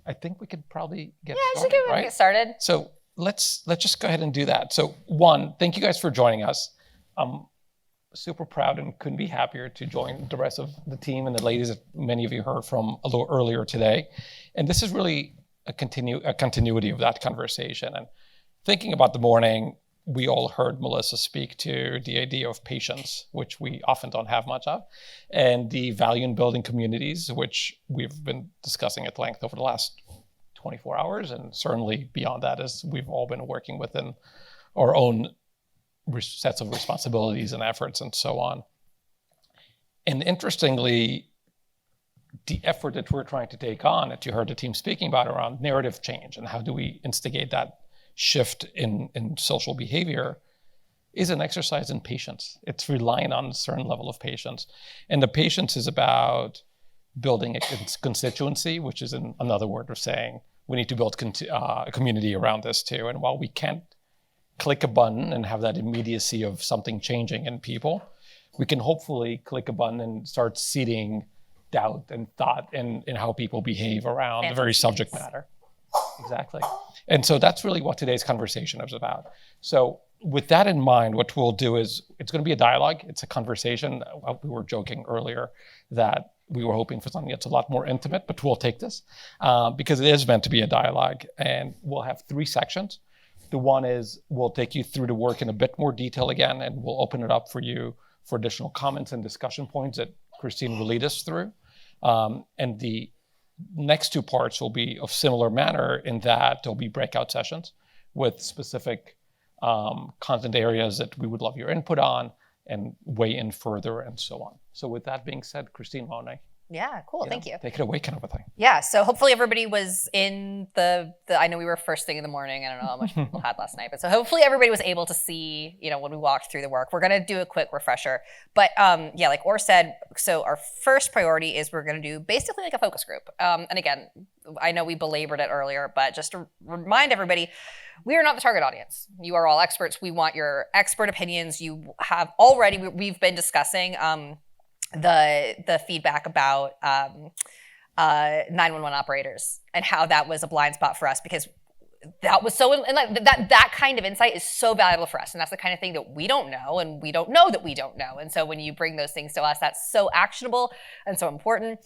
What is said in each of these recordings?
I think we could probably get Yeah, started, right? Get started. So let's just go ahead and do that. So one, thank you guys for joining us. I'm super proud and couldn't be happier to join the rest of the team and the ladies that many of you heard from a little earlier today. And this is really a continuity of that conversation. And thinking about the morning, we all heard Melissa speak to the idea of patience, which we often don't have much of, and the value in building communities, which we've been discussing at length over the last 24 hours, and certainly beyond that, as we've all been working within our own sets of responsibilities and efforts and so on. And interestingly, the effort that we're trying to take on, that you heard the team speaking about around narrative change and how do we instigate that shift in social behavior, is an exercise in patience. It's relying on a certain level of patience. And the patience is about building a constituency, which is another word of saying we need to build a community around this too. And while we can't click a button and have that immediacy of something changing in people, we can hopefully click a button and start seeding doubt and thought in how people behave around the very subject matter. Exactly. And so that's really what today's conversation is about. So with that in mind, what we'll do is it's going to be a dialogue. It's a conversation. We were joking earlier that we were hoping for something that's a lot more intimate, but we'll take this because it is meant to be a dialogue. And we'll have 3 sections. The one is we'll take you through the work in a bit more detail again, and we'll open it up for you for additional comments and discussion points that Christine will lead us through. And the next 2 parts will be of similar manner in that there'll be breakout sessions with specific content areas that we would love your input on and weigh in further and so on. So with that being said, Christine, why don't I Yeah, cool. Thank you. take it away kind of a thing. Yeah, so hopefully everybody was in the I know we were first thing in the morning. I don't know how much people had last night, but so hopefully everybody was able to see, when we walked through the work. We're going to do a quick refresher. But yeah, like Or said, so our first priority is we're going to do basically like a focus group. And again, I know we belabored it earlier, but just to remind everybody, we are not the target audience. You are all experts. We want your expert opinions. You have already, we've been discussing the feedback about 911 operators and how that was a blind spot for us because that was so, and like that kind of insight is so valuable for us. And that's the kind of thing that we don't know, and we don't know that we don't know. And so when you bring those things to us, that's so actionable and so important.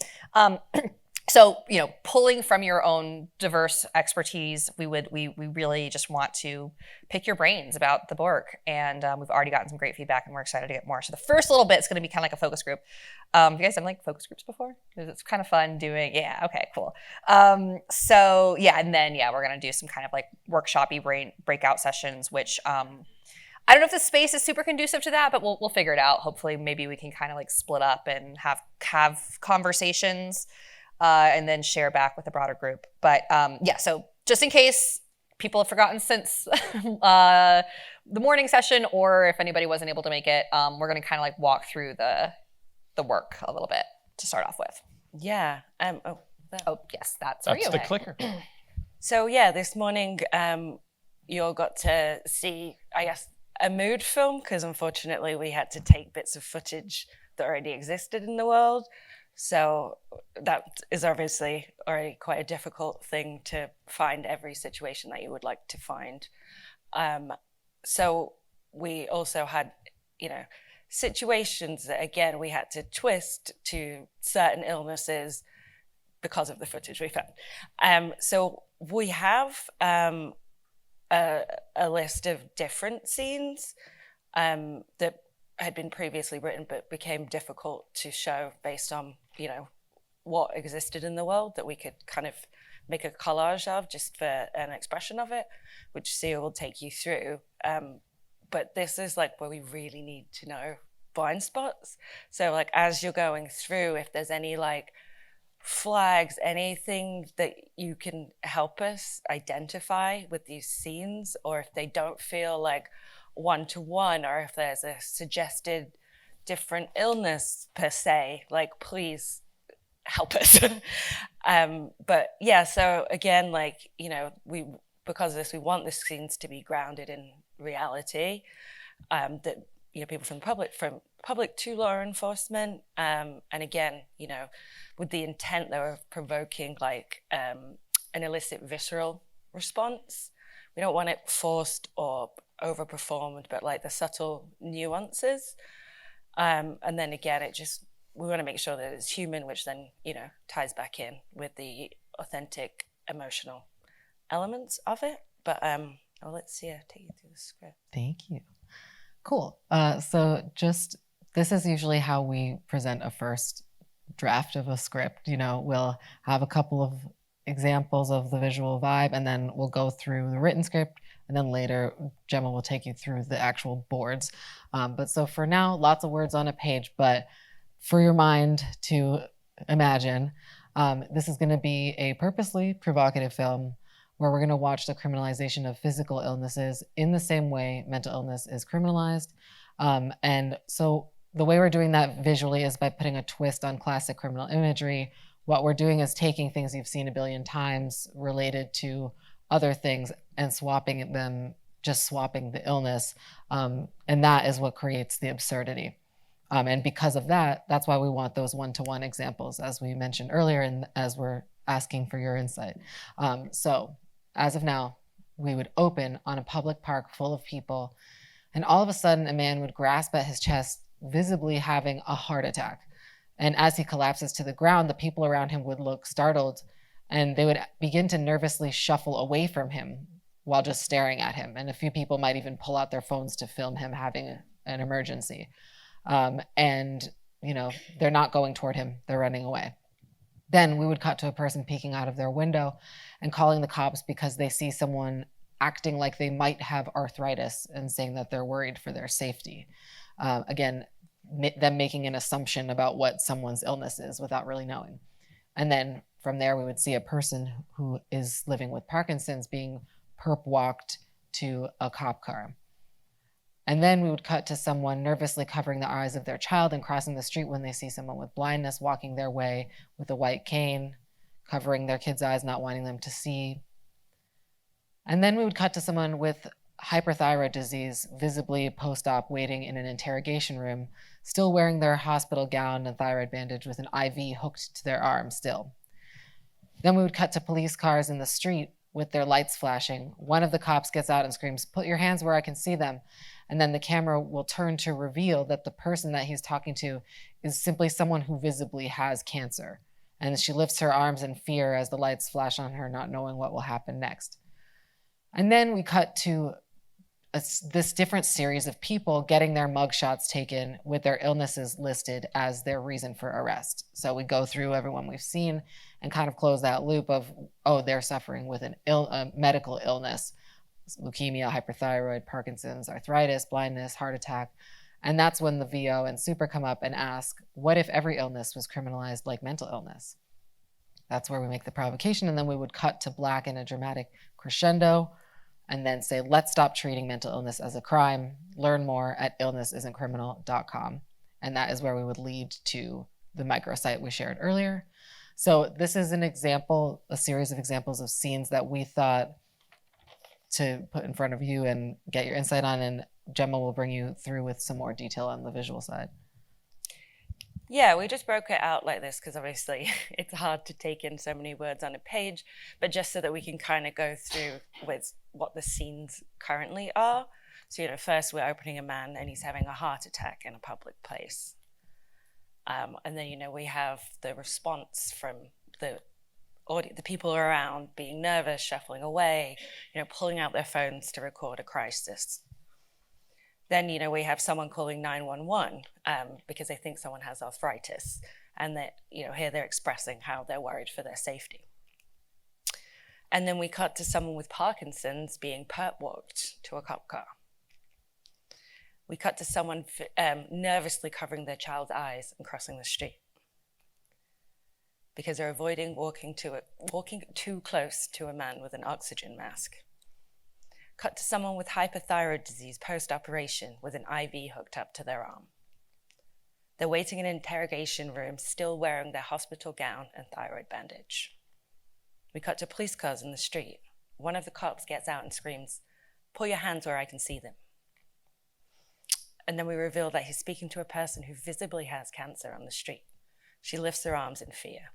So, pulling from your own diverse expertise, we really just want to pick your brains about the work. And we've already gotten some great feedback and we're excited to get more. So the first little bit is going to be kind of like a focus group. Have you guys done like focus groups before? Because it's kind of fun doing, yeah, okay, cool. So yeah, and then, yeah, we're going to do some kind of like workshop-y breakout sessions, which I don't know if the space is super conducive to that, but we'll figure it out. Hopefully, maybe we can kind of like split up and have conversations and then share back with the broader group. But yeah, so just in case people have forgotten since the morning session, or if anybody wasn't able to make it, we're going to kind of like walk through the work a little bit to start off with. Yeah. Oh, yes, that's the clicker. So yeah, this morning you all got to see, I guess, a mood film, because unfortunately we had to take bits of footage that already existed in the world. So that is obviously already quite a difficult thing to find every situation that you would like to find. So we also had, situations that, again, we had to twist to certain illnesses because of the footage we found. So we have a list of different scenes that had been previously written but became difficult to show based on, what existed in the world that we could kind of make a collage of just for an expression of it, which Sia will take you through. But this is like where we really need to know blind spots. So like as you're going through, if there's any like flags, anything that you can help us identify with these scenes, or if they don't feel like one-to-one, or if there's a suggested different illness per se, like please help us. But yeah, so again, like, we, because of this, we want the scenes to be grounded in reality, that, people from public to law enforcement, and again, with the intent though of provoking like an elicit visceral response. We don't want it forced or overperformed, but like the subtle nuances. And then again, we want to make sure that it's human, which then, ties back in with the authentic emotional elements of it. But I'll let Sia take you through the script. Thank you. Cool. This is usually how we present a first draft of a script. We'll have a couple of examples of the visual vibe, and then we'll go through the written script, and then later Gemma will take you through the actual boards. But so for now, lots of words on a page, but for your mind to imagine, this is going to be a purposely provocative film where we're going to watch the criminalization of physical illnesses in the same way mental illness is criminalized. And so the way we're doing that visually is by putting a twist on classic criminal imagery. What we're doing is taking things you've seen a billion times related to other things and swapping the illness. And that is what creates the absurdity. And because of that, that's why we want those one-to-one examples, as we mentioned earlier, and as we're asking for your insight. So as of now, we would open on a public park full of people, and all of a sudden a man would grasp at his chest, visibly having a heart attack. And as he collapses to the ground, the people around him would look startled, and they would begin to nervously shuffle away from him while just staring at him. And a few people might even pull out their phones to film him having an emergency. And they're not going toward him, they're running away. Then we would cut to a person peeking out of their window and calling the cops because they see someone acting like they might have arthritis and saying that they're worried for their safety. Again, them making an assumption about what someone's illness is without really knowing. And then from there, we would see a person who is living with Parkinson's being perp walked to a cop car. And then we would cut to someone nervously covering the eyes of their child and crossing the street when they see someone with blindness walking their way with a white cane, covering their kid's eyes, not wanting them to see. And then we would cut to someone with hyperthyroid disease, visibly post-op waiting in an interrogation room, still wearing their hospital gown and thyroid bandage with an IV hooked to their arm still. Then we would cut to police cars in the street with their lights flashing. One of the cops gets out and screams, "Put your hands where I can see them." And then the camera will turn to reveal that the person that he's talking to is simply someone who visibly has cancer. And she lifts her arms in fear as the lights flash on her, not knowing what will happen next. And then we cut to this different series of people getting their mugshots taken with their illnesses listed as their reason for arrest. So we go through everyone we've seen and kind of close that loop of, they're suffering with a medical illness, leukemia, hyperthyroid, Parkinson's, arthritis, blindness, heart attack. And that's when the VO and Super come up and ask, what if every illness was criminalized like mental illness? That's where we make the provocation, and then we would cut to black in a dramatic crescendo and then say, let's stop treating mental illness as a crime. Learn more at illnessisn'tcriminal.com. And that is where we would lead to the microsite we shared earlier. So this is an example, a series of examples of scenes that we thought to put in front of you and get your insight on, and Gemma will bring you through with some more detail on the visual side. Yeah, we just broke it out like this because obviously it's hard to take in so many words on a page, but just so that we can kind of go through with what the scenes currently are. So, first we're opening a man and he's having a heart attack in a public place. And then, we have the response from the people around being nervous, shuffling away, pulling out their phones to record a crisis. Then, we have someone calling 911 because they think someone has arthritis. And that, here they're expressing how they're worried for their safety. And then we cut to someone with Parkinson's being perp walked to a cop car. We cut to someone nervously covering their child's eyes and crossing the street because they're avoiding walking too close to a man with an oxygen mask. Cut to someone with hyperthyroid disease post-operation with an IV hooked up to their arm. They're waiting in an interrogation room, still wearing their hospital gown and thyroid bandage. We cut to police cars in the street. One of the cops gets out and screams, "Pull your hands where I can see them." And then we reveal that he's speaking to a person who visibly has cancer on the street. She lifts her arms in fear.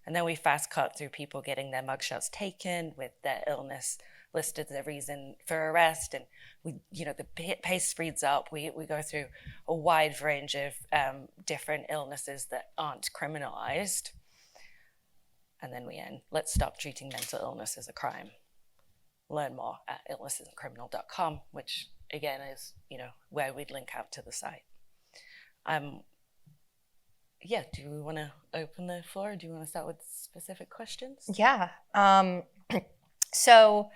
And then we fast cut through people getting their mugshots taken with their illness listed as a reason for arrest. And we, the pace speeds up. We go through a wide range of different illnesses that aren't criminalized. And then we end, let's stop treating mental illness as a crime. Learn more at illnessisncriminal.com, which again is, where we'd link out to the site. Do we want to open the floor? Or do you want to start with specific questions? Yeah. So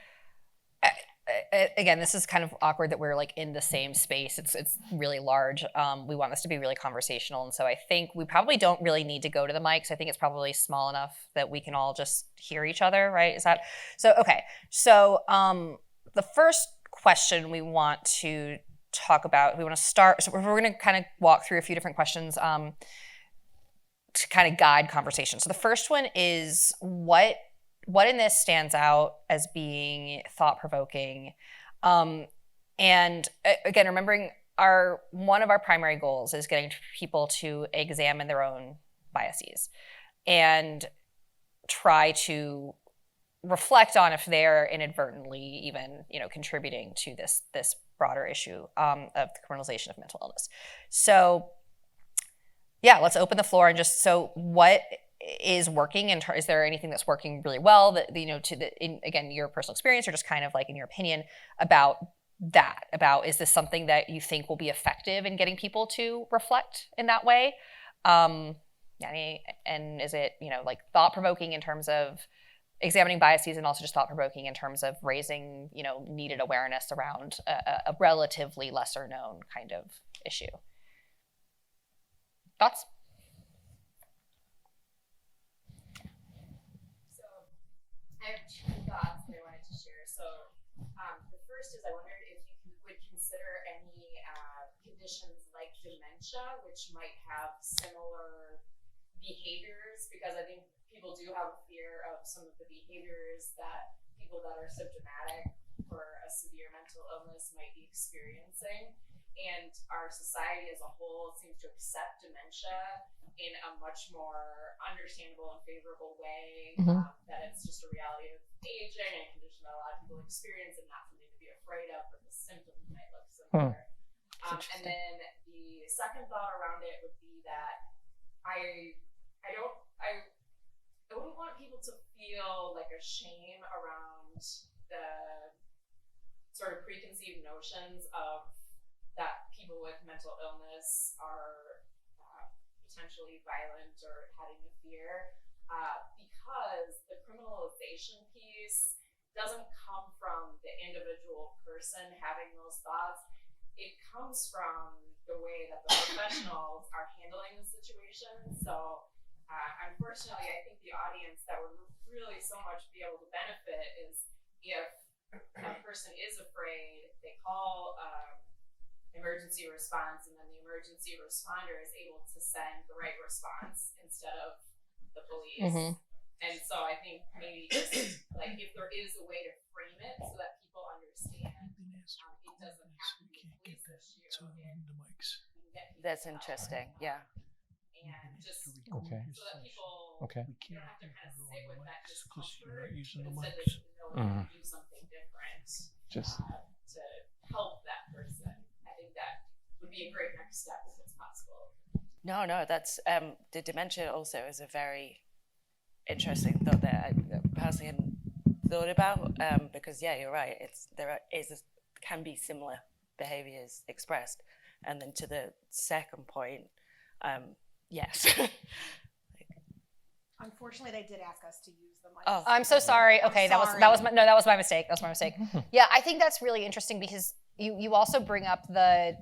again, this is kind of awkward that we're like in the same space. It's really large. We want this to be really conversational. And so I think we probably don't really need to go to the mics. I think it's probably small enough that we can all just hear each other, right? Is that so? Okay. So the first question we want to talk about, we want to start, so we're going to kind of walk through a few different questions to kind of guide conversation. So the first one is what in this stands out as being thought-provoking? And again, remembering one of our primary goals is getting people to examine their own biases and try to reflect on if they're inadvertently even, contributing to this broader issue of the criminalization of mental illness. So yeah, let's open the floor and so what is working, and is there anything that's working really well that, again, your personal experience or just kind of like in your opinion about is this something that you think will be effective in getting people to reflect in that way? And is it, like thought-provoking in terms of examining biases and also just thought-provoking in terms of raising, needed awareness around a relatively lesser known kind of issue? Thoughts? I have two thoughts that I wanted to share. So the first is I wondered if you would consider any conditions like dementia, which might have similar behaviors, because I think people do have a fear of some of the behaviors that people that are symptomatic for a severe mental illness might be experiencing. And our society as a whole seems to accept dementia in a much more understandable and favorable way, that it's just a reality of aging and a condition that a lot of people experience and not something to be afraid of, but the symptoms might look similar. And then the second thought around it would be that I wouldn't want people to feel like a shame around the sort of preconceived notions of that people with mental illness are potentially violent or having a fear, because the criminalization piece doesn't come from the individual person having those thoughts. It comes from the way that the professionals are handling the situation. So unfortunately, I think the audience that would really so much be able to benefit is if a person is afraid, they call emergency response, and then the emergency responder is able to send the right response instead of the police. And so I think maybe just like if there is a way to frame it so that people understand it doesn't have to be a police issue. That's interesting. Yeah. And just Okay. so that people Okay. don't have to kind of sit with that discomfort, instead they should know to do something different Just to help that person. I think that would be a great next step if it's possible. No, that's the dementia also is a very interesting thought that I personally hadn't thought about, because you're right. Can be similar behaviors expressed, and then to the second point, yes. Unfortunately, they did ask us to use the mic. Oh. I'm so sorry. Okay, that was my mistake. That was my mistake. Yeah, I think that's really interesting because you also bring up the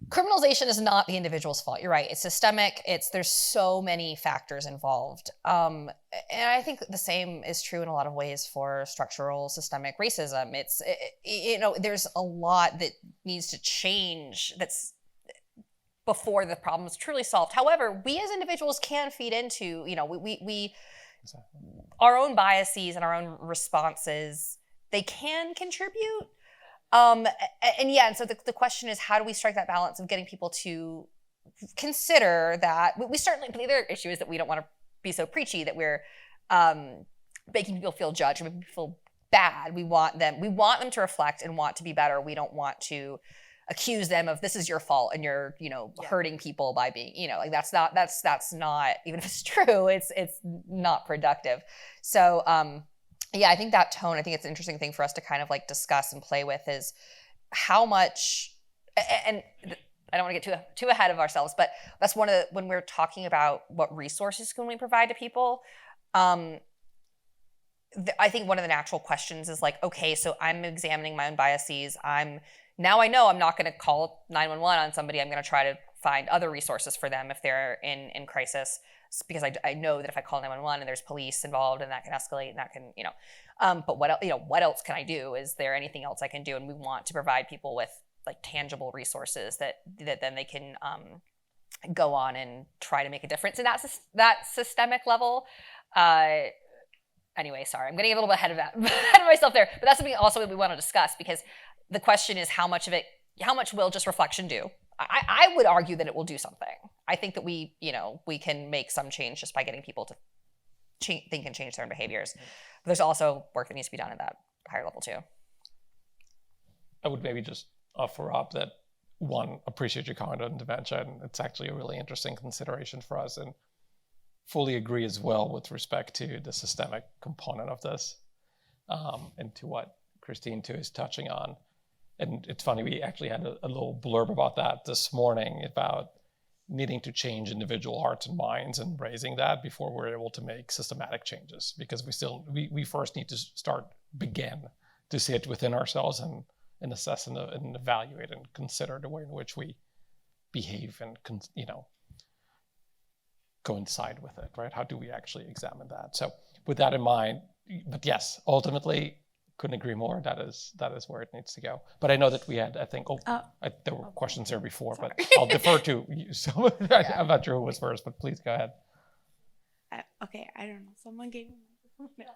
criminalization is not the individual's fault. You're right. It's systemic. There's so many factors involved. And I think the same is true in a lot of ways for structural systemic racism. There's a lot that needs to change that's before the problem is truly solved. However, we as individuals can feed into, we our own biases and our own responses, they can contribute. And so the question is, how do we strike that balance of getting people to consider that? We certainly, the other issue is that we don't want to be so preachy that we're making people feel judged, making people feel bad. We want them to reflect and want to be better. We don't want to accuse them of this is your fault and you're, hurting people by being, like that's not, even if it's true, it's not productive. So, I think that tone, I think it's an interesting thing for us to kind of like discuss and play with is how much, and I don't want to get too ahead of ourselves, but that's one of the, when we're talking about what resources can we provide to people, I think one of the natural questions is like, okay, so I'm examining my own biases. Now I know I'm not going to call 911 on somebody. I'm going to try to find other resources for them if they're in crisis, because I know that if I call 911 and there's police involved and that can escalate and that can, but what else can I do? Is there anything else I can do? And we want to provide people with like tangible resources that then they can go on and try to make a difference. And that systemic level, anyway, sorry, I'm getting a little bit ahead of myself there, but that's something also we want to discuss, because the question is how much will just reflection do? I would argue that it will do something. I think that we can make some change just by getting people to think and change their own behaviors. But there's also work that needs to be done at that higher level too. I would maybe just offer up that, one, appreciate your comment on dementia, and it's actually a really interesting consideration for us, and fully agree as well with respect to the systemic component of this, and to what Christine too is touching on. And it's funny, we actually had a little blurb about that this morning, about needing to change individual hearts and minds and raising that before we're able to make systematic changes, because we first need to begin to see it within ourselves and assess and evaluate and consider the way in which we behave and coincide with it, right? How do we actually examine that? So with that in mind, but yes, ultimately, couldn't agree more. That is where it needs to go. But I know that we had, I think, there were questions there before, sorry. but I'll defer to you. So I'm not sure who was first, but please go ahead. Okay, I don't know. Someone gave me.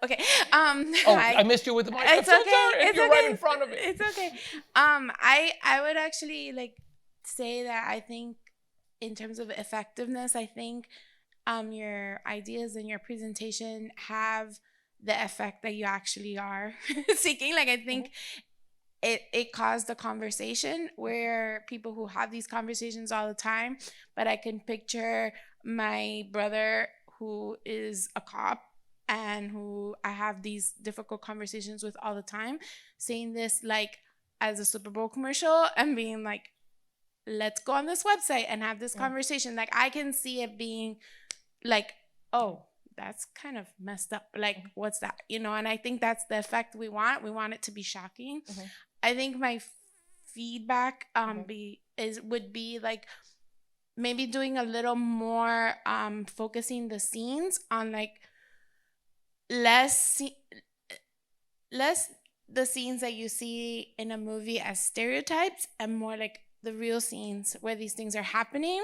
Okay. I missed you with the microphone. It's okay. It's okay. right in front of me. It's okay. I would actually say that I think in terms of effectiveness, I think your ideas and your presentation have the effect that you actually are seeking. I think it caused a conversation where people who have these conversations all the time, but I can picture my brother who is a cop and who I have these difficult conversations with all the time, saying this as a Super Bowl commercial and being like, let's go on this website and have this conversation. I can see it being oh, that's kind of messed up. What's that? And I think that's the effect we want. We want it to be shocking. Mm-hmm. I think my feedback would be maybe doing a little more focusing the scenes on less the scenes that you see in a movie as stereotypes and more the real scenes where these things are happening.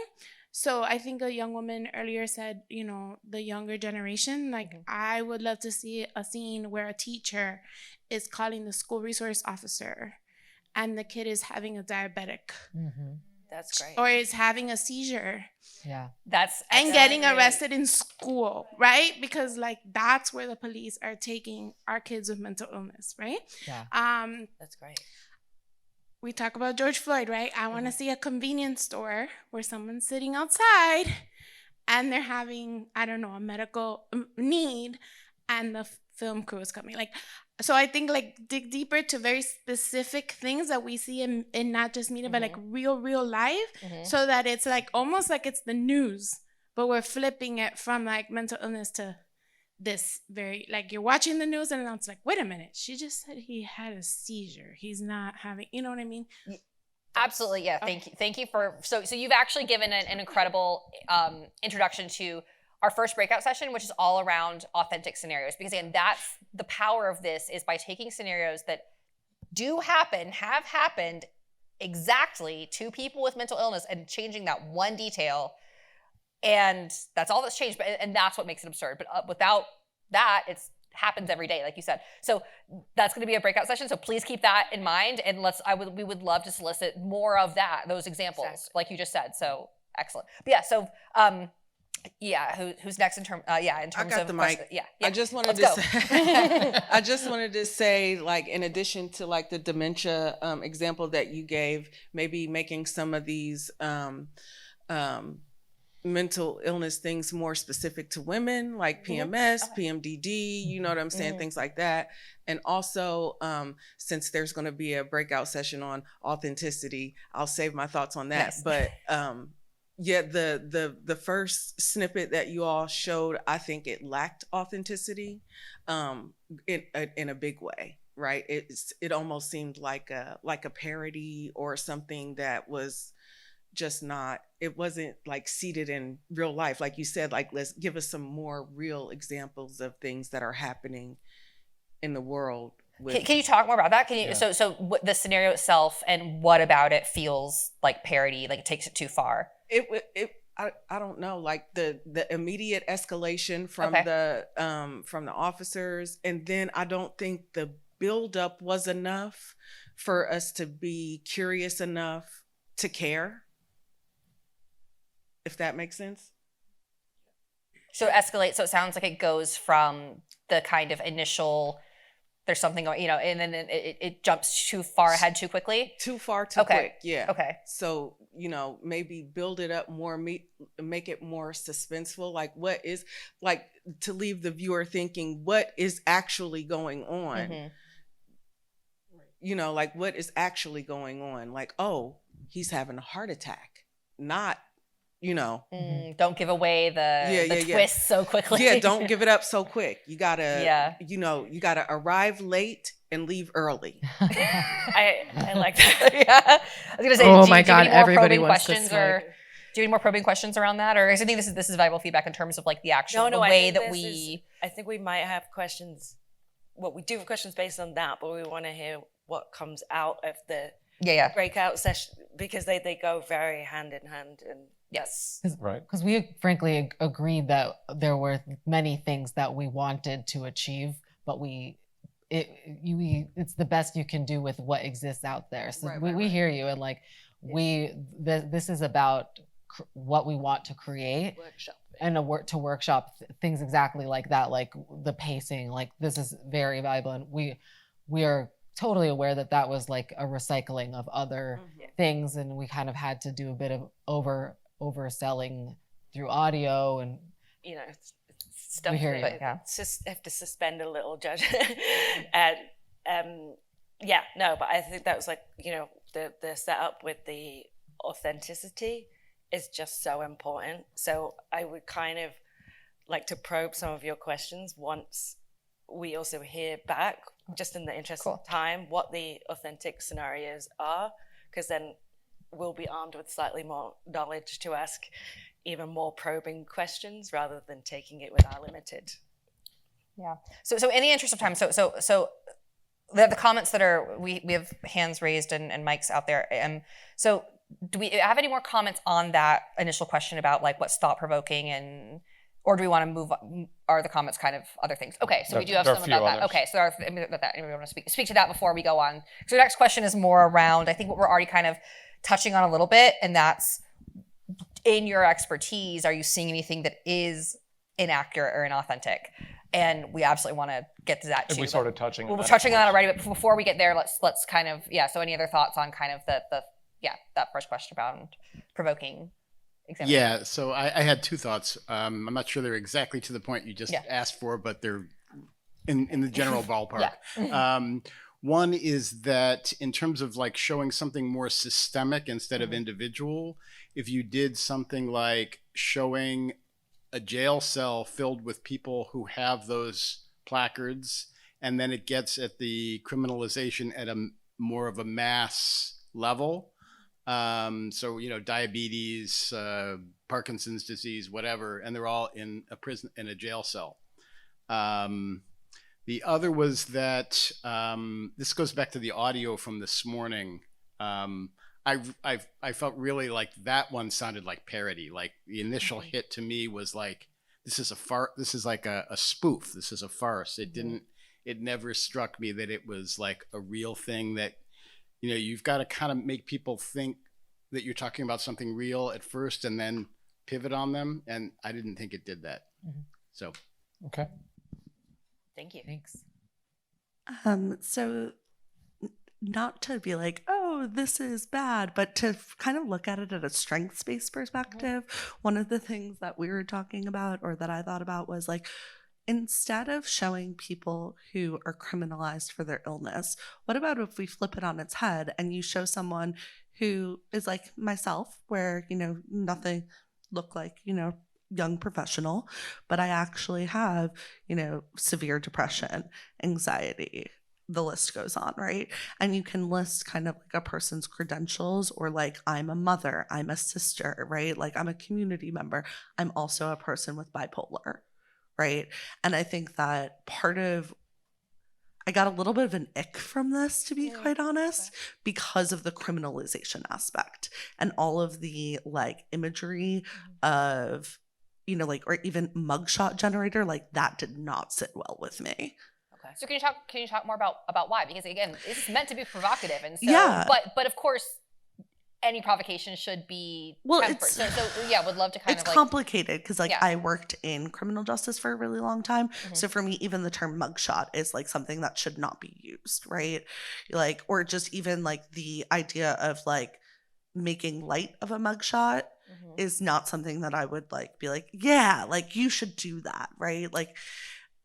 So I think a young woman earlier said, the younger generation, I would love to see a scene where a teacher is calling the school resource officer and the kid is having a diabetic. Mm-hmm. That's great. Or is having a seizure. Yeah. And getting arrested in school, right? Because that's where the police are taking our kids with mental illness, right? Yeah. That's great. We talk about George Floyd, right? I want to see a convenience store where someone's sitting outside and they're having, I don't know, a medical need and the film crew is coming. So I think dig deeper to very specific things that we see in not just media, but real life, so that it's almost it's the news, but we're flipping it from mental illness to this very you're watching the news and it's wait a minute, she just said he had a seizure, he's not having, you know what I mean? Absolutely. Yeah. Thank you for so you've actually given an incredible introduction to our first breakout session, which is all around authentic scenarios, because again, that's the power of this, is by taking scenarios that have happened exactly to people with mental illness and changing that one detail. And that's all that's changed, and that's what makes it absurd. But without that, it happens every day, like you said. So that's going to be a breakout session. So please keep that in mind, and we would love to solicit more of those examples, like you just said. So excellent. But yeah, so Who's next in terms got of the mic. yeah. I just wanted Let's to go. say, I just wanted to say, like, in addition to like the dementia example that you gave, maybe making some of these mental illness things more specific to women, like PMS, PMDD, you know what I'm saying, things like that. And also, since there's going to be a breakout session on authenticity, I'll save my thoughts on that. Nice. But yeah, the first snippet that you all showed, I think it lacked authenticity in a big way, right? It almost seemed like a parody or something that was just not, it wasn't like seated in real life. Like you said, like, let's give us some more real examples of things that are happening in the world. Can you talk more about that? Can you, so what, the scenario itself and what about it feels like parody, like it takes it too far? I don't know, like the immediate escalation from the officers, and then I don't think the buildup was enough for us to be curious enough to care. If that makes sense. So escalate. So it sounds like it goes from the kind of initial, there's something going, and then it jumps too far ahead too quickly. Too far too quick. Yeah. Okay. So, maybe build it up more, make it more suspenseful. Like, what is, like, to leave the viewer thinking, what is actually going on? Like, what is actually going on? Like, oh, he's having a heart attack. Not, don't give away the twist so quickly. Yeah, don't give it up so quick. You gotta, you gotta arrive late and leave early. I like that. Yeah, I was gonna say. Oh do my you God, need more everybody probing wants to questions, or do you need more probing questions around that, or I think this is valuable feedback in terms of like the actual the way that we. I think we might have questions. Well, we do have questions based on that, but we want to hear what comes out of the breakout session, because they go very hand in hand. And yes, right, because we frankly agreed that there were many things that we wanted to achieve, but it's the best you can do with what exists out there. So we hear you, and like this is about what we want to create and to workshop things exactly like that, like the pacing. Like, this is very valuable, and we are totally aware that was like a recycling of other things, and we kind of had to do a bit of overselling through audio, and stuff. We hear you. Just have to suspend a little judgment. And but I think that was like, the setup with the authenticity is just so important. So I would kind of like to probe some of your questions once we also hear back, just in the interest of time, what the authentic scenarios are, because then we'll be armed with slightly more knowledge to ask even more probing questions rather than taking it with our limited. Yeah. So in the interest of time, so the comments that are, we have hands raised and mics out there. So do we have any more comments on that initial question about like what's thought provoking, or do we want to move on? Are the comments kind of other things? Okay, so we do have some about that. Okay, so about that. Anybody want to speak to that before we go on? So the next question is more around, I think, what we're already kind of touching on a little bit, and that's, in your expertise, are you seeing anything that is inaccurate or inauthentic? And we absolutely want to get to that too. We started touching on that. We're touching on it already, but before we get there, let's kind of, so any other thoughts on kind of that first question about provoking example? Yeah, so I had two thoughts. I'm not sure they're exactly to the point you just asked for, but they're in the general ballpark. One is that in terms of like showing something more systemic instead of individual, if you did something like showing a jail cell filled with people who have those placards, and then it gets at the criminalization at a more of a mass level. So, diabetes, Parkinson's disease, whatever, and they're all in a prison, in a jail cell. The other was that this goes back to the audio from this morning. I felt really like that one sounded like parody. Like the initial hit to me was like, this is like a spoof. This is a farce. It never struck me that it was like a real thing that, you've got to kind of make people think that you're talking about something real at first and then pivot on them, and I didn't think it did that. So, Okay. Thank you. Thanks. So not to be like, oh, this is bad, but to kind of look at it at a strengths-based perspective. One of the things that we were talking about, or that I thought about, was like, instead of showing people who are criminalized for their illness, what about if we flip it on its head and you show someone who is like myself, where, nothing look like, young professional, but I actually have, severe depression, anxiety, the list goes on, right? And you can list kind of like a person's credentials, or like, I'm a mother, I'm a sister, right? Like, I'm a community member, I'm also a person with bipolar, right? And I think that I got a little bit of an ick from this, to be quite honest, because of the criminalization aspect and all of the like imagery of, or even mugshot generator, like that did not sit well with me. Okay. So can you talk more about why? Because again, it's meant to be provocative, and so Yeah. but of course, any provocation should be tempered. So yeah, would love to kind It's of like complicated because Yeah. I worked in criminal justice for a really long time. So for me, even the term mugshot is like something that should not be used, right? Like, or just even like the idea of like making light of a mugshot is not something that I would like be like, yeah, like you should do that, right? Like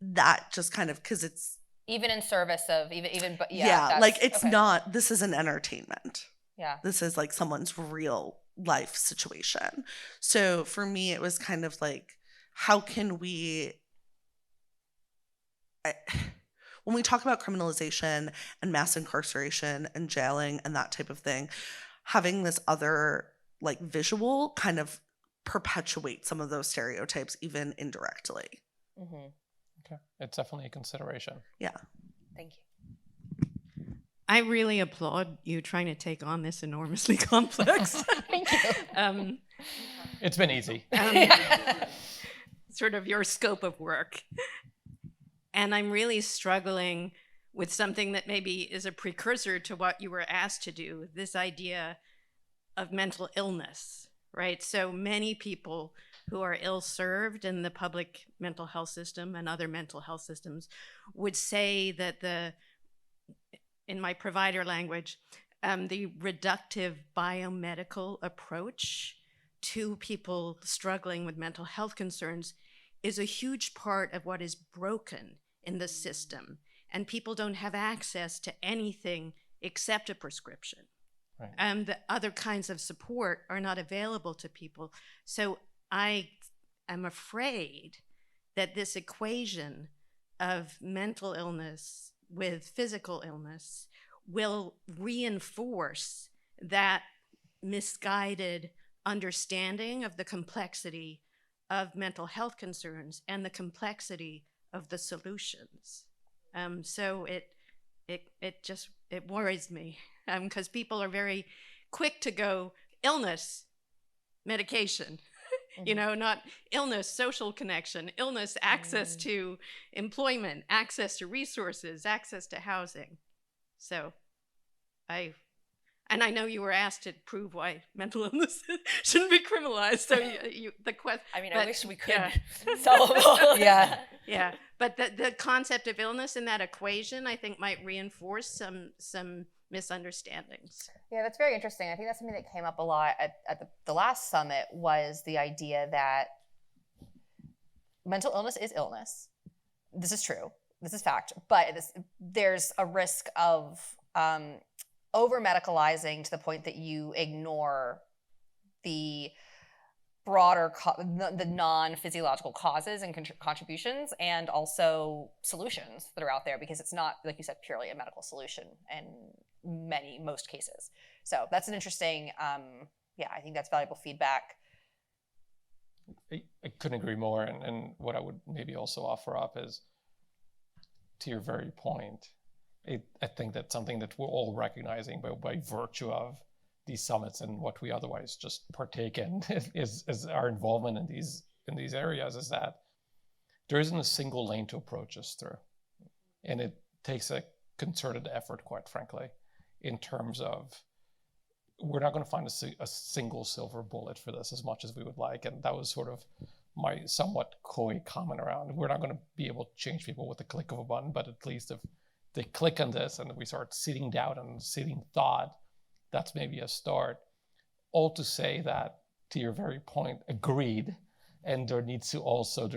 that just kind of, because it's even in service of even but like it's okay. not, this is an entertainment. Yeah. This is like someone's real life situation. So for me, it was kind of like, how can we, when we talk about criminalization and mass incarceration and jailing and that type of thing, having this other like visual kind of perpetuate some of those stereotypes, even indirectly. Okay. It's definitely a consideration. Yeah. Thank you. I really applaud you trying to take on this enormously complex. Thank you. It's been easy. Sort of your scope of work. And I'm really struggling with something that maybe is a precursor to what you were asked to do, this idea of mental illness, right? So many people who are ill-served in the public mental health system and other mental health systems would say that in my provider language, the reductive biomedical approach to people struggling with mental health concerns is a huge part of what is broken in the system. And people don't have access to anything except a prescription. Right. The other kinds of support are not available to people. So I am afraid that this equation of mental illness with physical illness will reinforce that misguided understanding of the complexity of mental health concerns and the complexity of the solutions. So it worries me because people are very quick to go illness, medication, not illness, social connection, illness, access to employment, access to resources, access to housing. So I know you were asked to prove why mental illness shouldn't be criminalized. So the question. I mean, I wish we could solve all. Yeah. But the concept of illness in that equation, I think, might reinforce some misunderstandings. Yeah, that's very interesting. I think that's something that came up a lot at the last summit, was the idea that mental illness is illness. This is true. This is fact. But there's a risk of over-medicalizing to the point that you ignore the broader, the non-physiological causes and contributions, and also solutions that are out there, because it's not, like you said, purely a medical solution in most cases. So that's an interesting, I think that's valuable feedback. I couldn't agree more. And what I would maybe also offer up is, to your very point, I think that's something that we're all recognizing by virtue of these summits and what we otherwise just partake in is our involvement in these areas, is that there isn't a single lane to approach this through. And it takes a concerted effort, quite frankly, in terms of we're not going to find a single silver bullet for this as much as we would like. And that was sort of my somewhat coy comment around, we're not going to be able to change people with the click of a button, but at least if they click on this and we start sitting down and sitting thought, that's maybe a start. All to say that, to your very point, agreed. And there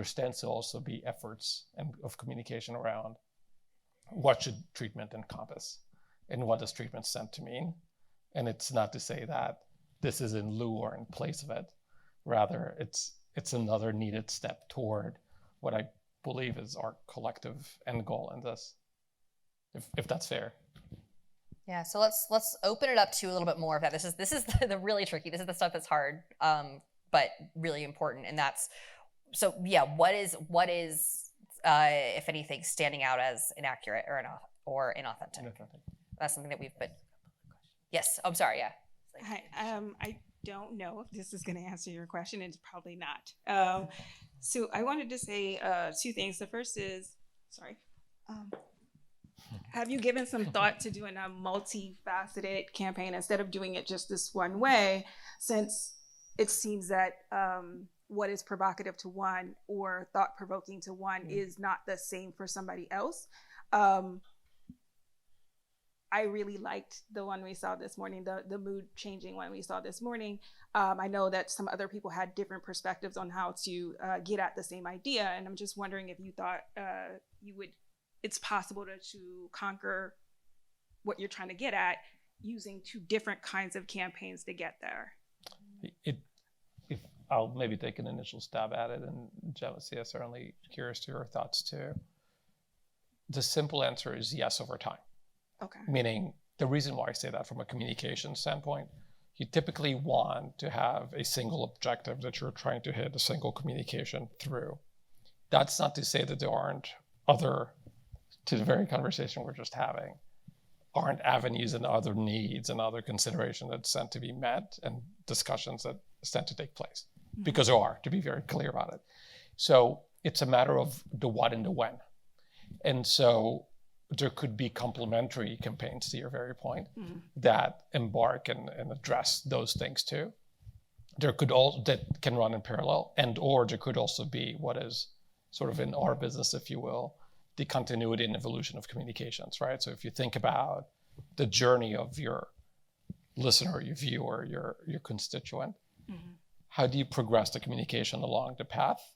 stands to also be efforts of communication around what should treatment encompass and what does treatment stand to mean. And it's not to say that this is in lieu or in place of it. Rather, it's another needed step toward what I believe is our collective end goal in this, if that's fair. Yeah, so let's open it up to a little bit more of that. This is the really tricky. This is the stuff that's hard, but really important. And that's, so yeah, what is if anything standing out as inaccurate or inauthentic? That's something that we've been. Yes, I'm sorry. Yeah. Hi, I don't know if this is going to answer your question. It's probably not. So I wanted to say two things. The first is, have you given some thought to doing a multifaceted campaign instead of doing it just this one way, since it seems that what is provocative to one or thought-provoking to one is not the same for somebody else? I really liked the one we saw this morning, the mood-changing one we saw this morning. I know that some other people had different perspectives on how to get at the same idea, and I'm just wondering if you thought it's possible to conquer what you're trying to get at using two different kinds of campaigns to get there. If I'll maybe take an initial stab at it, and Jealousy, I'm certainly curious to your thoughts too. The simple answer is yes over time. Okay. Meaning, the reason why I say that from a communication standpoint, you typically want to have a single objective that you're trying to hit, a single communication through. That's not to say that there aren't other, to the very conversation we're just having, aren't avenues and other needs and other considerations that stand to be met and discussions that stand to take place. Mm-hmm. Because there are, to be very clear about it. So it's a matter of the what and the when. And so there could be complementary campaigns, to your very point, that embark and address those things too. There could also, that can run in parallel, or there could also be what is sort of in our business, if you will, the continuity and evolution of communications, right? So if you think about the journey of your listener, your viewer, your constituent, how do you progress the communication along the path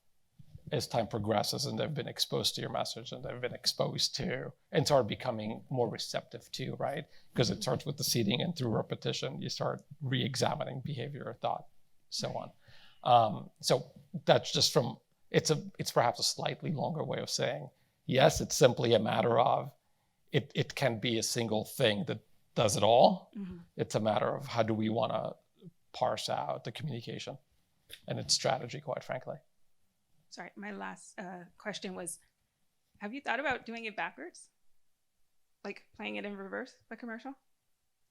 as time progresses and they've been exposed to your message and they've been exposed to and start becoming more receptive to, right? Because it starts with the seeding, and through repetition, you start re-examining behavior or thought, so on. So that's just from, it's perhaps a slightly longer way of saying, yes, it's simply a matter of, it can be a single thing that does it all. It's a matter of how do we want to parse out the communication and its strategy, quite frankly. Sorry, my last question was, have you thought about doing it backwards? Like playing it in reverse, the commercial?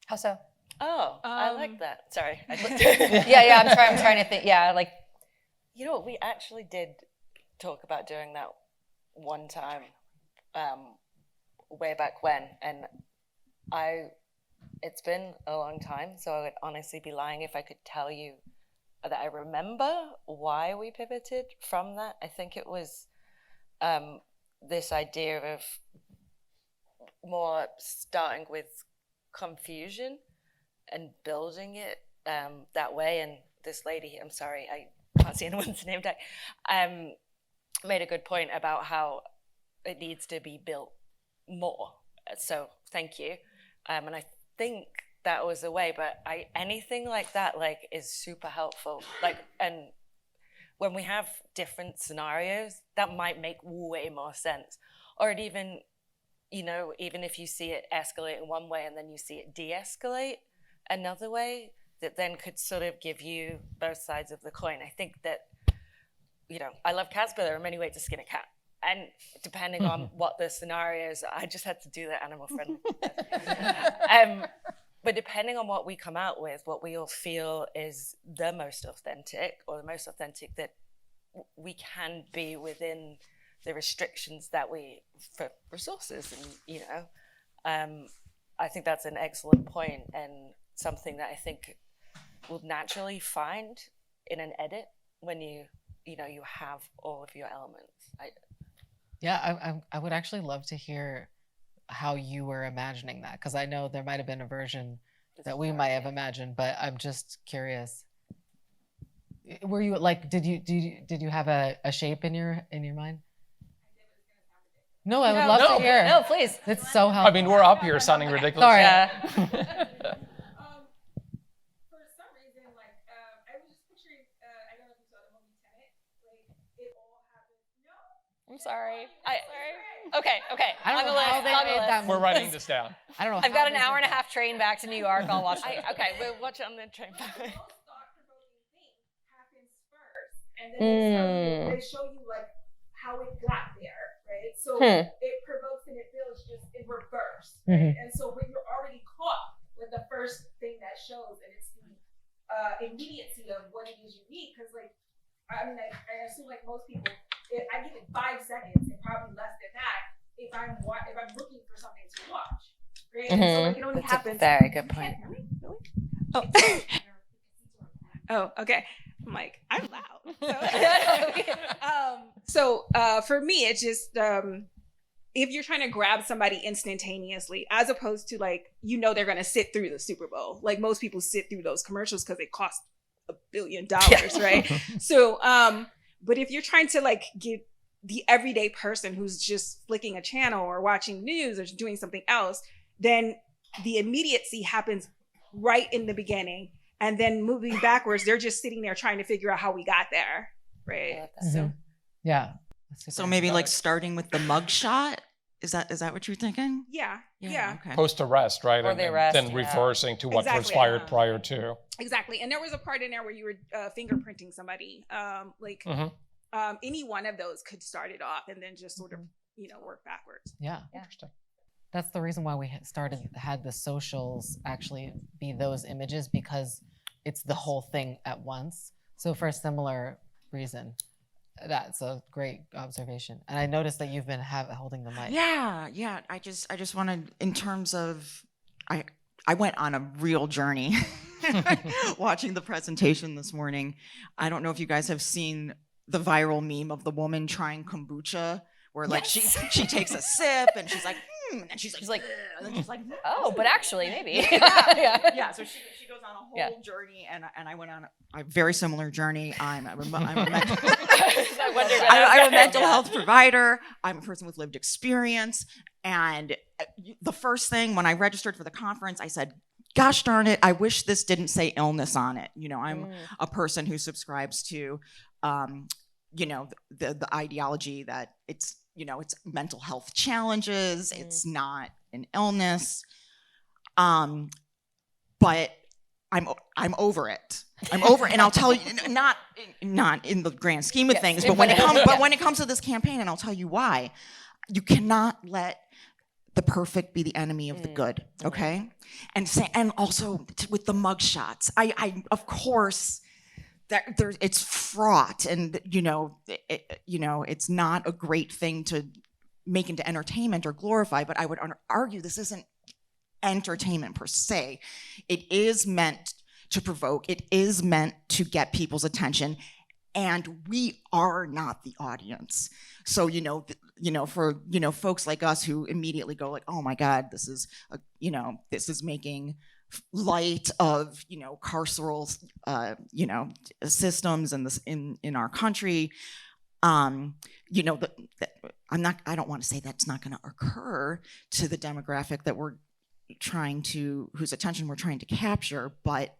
How so? Oh, I like that. Sorry. Yeah, I'm trying to think. Yeah, like. You know what, we actually did talk about doing that one time, way back when, and it's been a long time, so I would honestly be lying if I could tell you that I remember why we pivoted from that. I think it was this idea of more starting with confusion and building it that way. And this lady, I'm sorry, I can't see anyone's name tag, made a good point about how it needs to be built more. So thank you. And I think that was the way, but anything like that is super helpful. And when we have different scenarios, that might make way more sense. Or it even, even if you see it escalate in one way and then you see it de-escalate another way, that then could sort of give you both sides of the coin. I think that, I love cats, but there are many ways to skin a cat. And depending on what the scenarios, I just had to do the animal friendly. But depending on what we come out with, what we all feel is the most authentic, or the most authentic that we can be within the restrictions that for resources, and I think that's an excellent point. And something that I think will naturally find in an edit when you have all of your elements. I would actually love to hear how you were imagining that, because I know there might have been a version that we might have imagined, but I'm just curious. Were you like, did you have a shape in your mind? No, I would love to hear. No, please. It's so helpful. I mean, we're up here sounding ridiculous. Sorry. Yeah. For some reason, like, I was just picturing, I don't know if you saw the movie Tenet, like, it all happened. No. I'm sorry. Okay. I don't know how they made that We're movie. writing this down. I don't know. I've how got an they hour did and a half train back to New York. I'll watch it. Okay, we'll watch it on the train back. The most thought-provoking thing happens first, and then they show you like how it got there, right? So it provokes and it builds just in reverse, right? And so when you're already caught with the first thing that shows, and it's the immediacy of what it is you need, because like, I mean, I assume like most people, I give it 5 seconds and probably less than that if I'm looking for something to watch, right? And so like it only happens. Very good point. Really? Oh, okay. I'm like, I'm loud. So for me, it's just if you're trying to grab somebody instantaneously, as opposed to like, they're going to sit through the Super Bowl. Like most people sit through those commercials because they cost $1 billion, right? So, but if you're trying to like get the everyday person who's just flicking a channel or watching news or doing something else, then the immediacy happens right in the beginning. And then moving backwards, they're just sitting there trying to figure out how we got there, right? So, yeah. So maybe like starting with the mugshot. Is that what you're thinking? Yeah. Okay. Post arrest, right? Or the arrest, then reversing to what Exactly. transpired prior to. Exactly. And there was a part in there where you were fingerprinting somebody. Any one of those could start it off and then just sort of, work backwards. Yeah. Interesting. That's the reason why we had the socials actually be those images, because it's the whole thing at once. So for a similar reason, that's a great observation. And I noticed that you've been holding the mic. Yeah. I just wanted, in terms of, I went on a real journey watching the presentation this morning. I don't know if you guys have seen the viral meme of the woman trying kombucha, where like she takes a sip and she's like, and she's like, and then she's like, Oh, but actually, maybe. yeah. So she goes on a whole journey, and I went on a very similar journey. I'm a mental health provider. I'm a person with lived experience, and the first thing when I registered for the conference, I said, gosh darn it, I wish this didn't say illness on it. I'm a person who subscribes to the ideology that it's mental health challenges, it's not an illness. But I'm over it. I'm over it, and I'll tell you, not in the grand scheme of things, but when it comes to this campaign, and I'll tell you why. You cannot let the perfect be the enemy of the good, okay? And also with the mugshots, I of course that it's fraught, and it's not a great thing to make into entertainment or glorify. But I would argue this isn't entertainment per se. It is meant to provoke. It is meant to get people's attention, and we are not the audience. So for folks like us who immediately go like, oh my God, this is making light of carceral systems in our country. I don't want to say that's not going to occur to the demographic that whose attention we're trying to capture, but